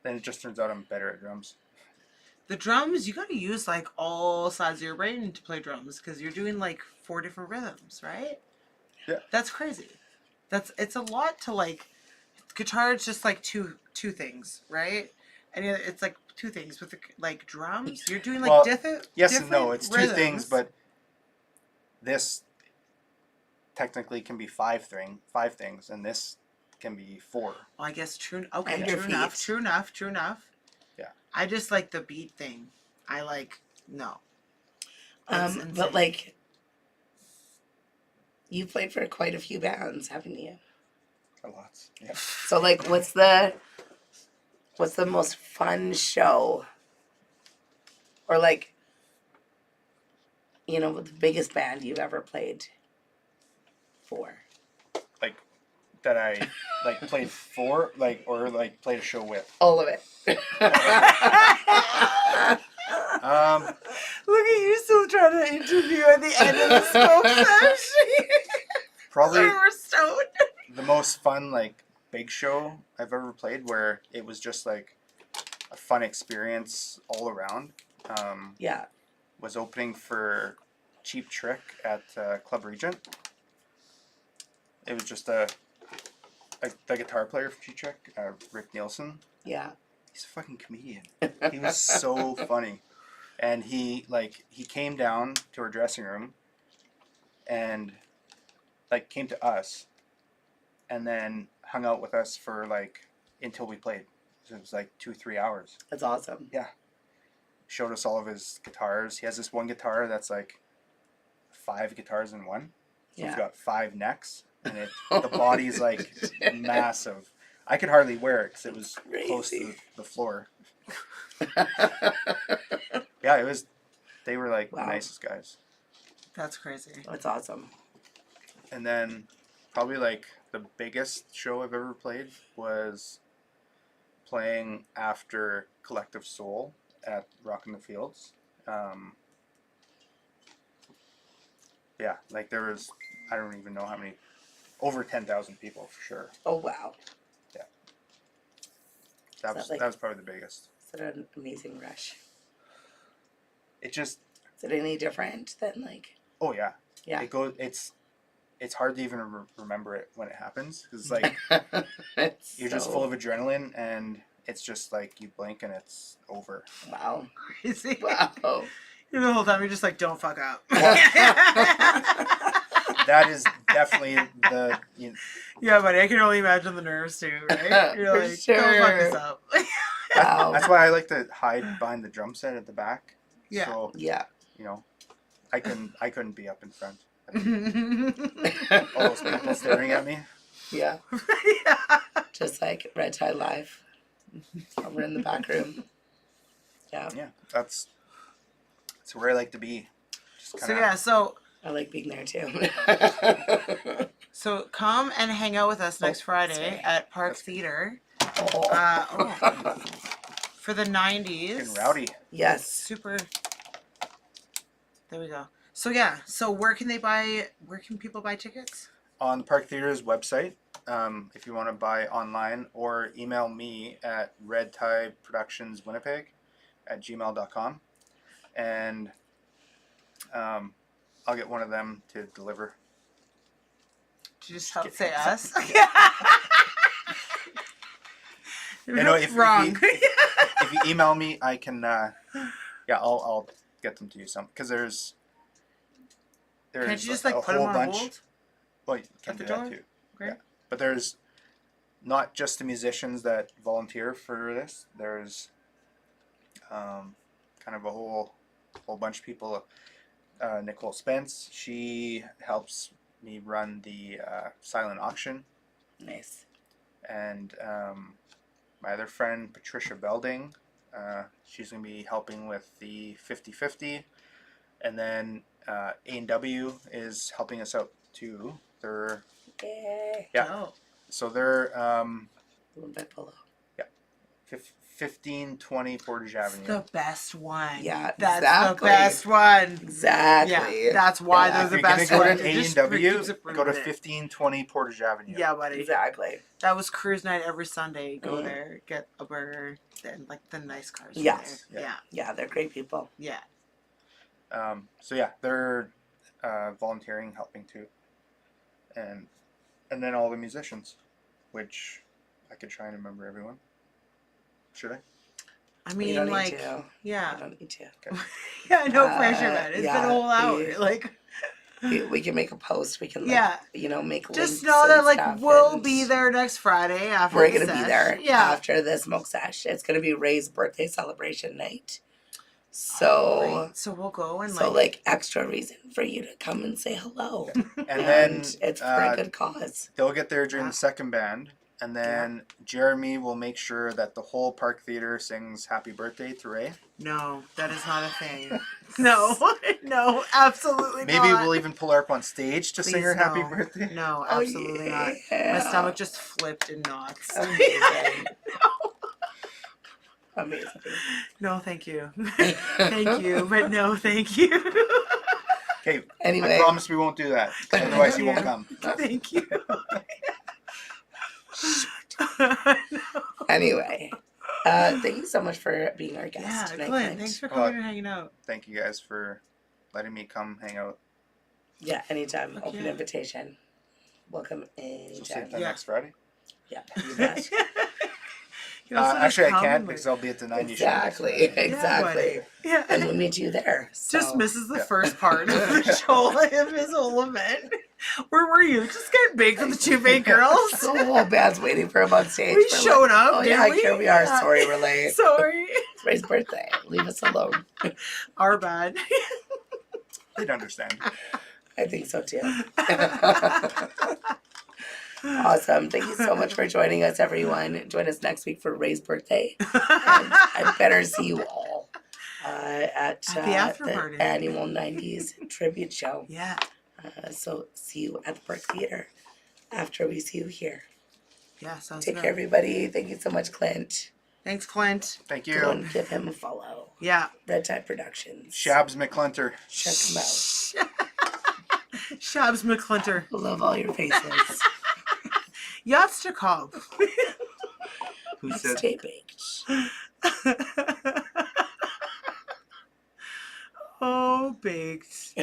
then it just turns out I'm better at drums. The drums, you gotta use like all sides of your brain to play drums because you're doing like 4 different rhythms, right? Yeah. That's crazy. It's a lot to like. Guitar is just like two things, right? And it's like 2 things with the like drums. You're doing like Well, different. Yes and no, it's 2 rhythms. things, but this technically can be 5 things, and this can be 4. Well, I guess true. Okay, And your true enough. feet. True enough. True enough. Yeah. I just like the beat thing. I like no. That's but insane. like, you played for quite a few bands, haven't you? A lot. Yeah. So like, what's the most fun show? Or like, you know, the biggest band you've ever played for? Like that I like played for, like, or like played a show with. All of it. Look at you still trying to interview at the end of the smoke session. Probably We're stoned. the most fun like big show I've ever played, where it was just like a fun experience all around. Yeah. Was opening for Cheap Trick at Club Regent. It was just the guitar player for Cheap Trick, Rick Nielsen. Yeah. He's a fucking comedian. He was so funny, and he came down to our dressing room, and like came to us, and then hung out with us for like until we played. So it was like 2-3 hours. That's awesome. Showed us all of his guitars. He has this one guitar that's like 5 guitars in one. So he's Yeah. got 5 necks, and the body's like massive. I could hardly wear it because it was close to Crazy. the floor. Yeah, it was. They were like Wow. the nicest guys. That's crazy. That's awesome. And then probably like the biggest show I've ever played was playing after Collective Soul at Rock in the Fields. Yeah, like there was, I don't even know how many, over 10,000 people for sure. Oh, wow. That Is that was probably the biggest. Is it an amazing rush? It just, Is it any different than like? oh yeah. Yeah. It's hard to even remember it when it happens because it's like you're just so- full of adrenaline and it's just like you blink and it's over. Wow. Crazy. Wow. The whole time you're just like, don't fuck up. That is definitely the Yeah, buddy, I can only imagine the nerves too, right? You're For like, don't fuck this sure. up. Wow. that's why I like to hide behind the drum set at the back. Yeah. So Yeah. you know, I couldn't be up in front. All those people staring at me. Yeah. Yeah. Just like Red Tie Live. Over in the back room. Yeah. Yeah, that's where I like to be. Just So kinda, yeah, I like being there too. so come and hang out with us next Friday sorry. at Park That's- Theater Oh. for the 90s. getting rowdy. Yes. Super. There we go. So yeah, so where can people buy tickets? On the Park Theater's website, if you want to buy online, or email me at redtieproductionswinnipeg@gmail.com, and I'll get one of them to deliver. Did you just say us? You know, if Wrong. If you email me, I can. I'll get them to you because there's Can't you just a like put them whole on bunch. hold? Well, you can at the do that door? too. Great. Yeah. But there's not just the musicians that volunteer for this. There's kind of a whole bunch of people. Nicole Spence, she helps me run the silent auction, Nice. and my other friend Patricia Belding, she's going to be helping with the 50/50, and then A&W is helping us out too. They're Yay. Yeah. Oh. so they're Blue by Polo. 1520 Portage Avenue. The best one. Yeah, That's exactly. the best one. Exactly. Yeah, that's why Yeah. they're If the you're gonna best go one. to It just A&W, keeps it go to moving. 1520 Portage Avenue. Yeah, buddy. Exactly. That was cruise night every Sunday. Go Mhm. there, get a burger, then like the nice cars. are Yes. there. Yeah. Yeah, they're great people. Yeah. So yeah, they're volunteering, helping too, and then all the musicians, which I could try and remember everyone. Should I? I You mean, don't need like, to. I yeah. don't need to. Yeah, no pressure, man. It's yeah, been a whole hour. we- Like, We can make a post. We can, like, yeah. make Just links know that, and like, stuff, we'll and be there next Friday after We're the going to be sesh. there Yeah. after the smoke sesh. It's going to be Ray's birthday celebration night. So, Great. So we'll go and, like, extra reason for you to come and say hello. And then it's for a good cause. they'll get there during Yeah. the second band, and then Jeremy will make sure that the whole Park Theater sings "Happy Birthday" to Ray. no, that is not a thing. No, no, absolutely Maybe not. we'll even pull her up on stage to sing her Please, "Happy no. Birthday." No, Oh, absolutely not. yeah. My stomach just flipped in knots. Amazing. Amazing. No, thank you. Thank you, but no, thank you. Okay, Anyway. I promise we won't do that. Otherwise, he won't Yeah. come. Thank you. Anyway, thank you so much for being our guest Yeah, tonight, Clint, Clint. thanks for Well, coming and hanging out. Thank you guys for letting me come hang out. Yeah, anytime. Fuck Open yeah. invitation. Welcome So same anytime. time Yeah. next Friday. Yeah, you bet. You also just Actually, I come can't and, because like- I'll be at the 90 show. next Exactly. Friday. Yeah, Exactly. buddy. Yeah. And we'll meet you there. Just so- misses the Yeah. first part of the show of his whole event. Where were you? Just getting baked with the two big girls. The whole band's waiting for him on stage. We We're showed up. Oh didn't yeah, we? here we are. Yeah. Sorry, we're late. Sorry. It's Ray's birthday. Leave us alone. Our bad. They'd understand. I think so too. Awesome. Thank you so much for joining us, everyone. Join us next week for Ray's birthday. And I better see you all at the after party. annual 90s tribute show. Yeah. So see you at the Park Theater after we see you here. Yeah, sounds Take good. care, everybody. Thank you so much, Clint. Thanks, Clint. Thank Go you. and give him a follow. Yeah. Red Tide Productions. Shabs McClunter. Check him out. Shabs McClinter. Love all your faces. Yachts to Cobb. Who said? Stay baked. Oh, baked.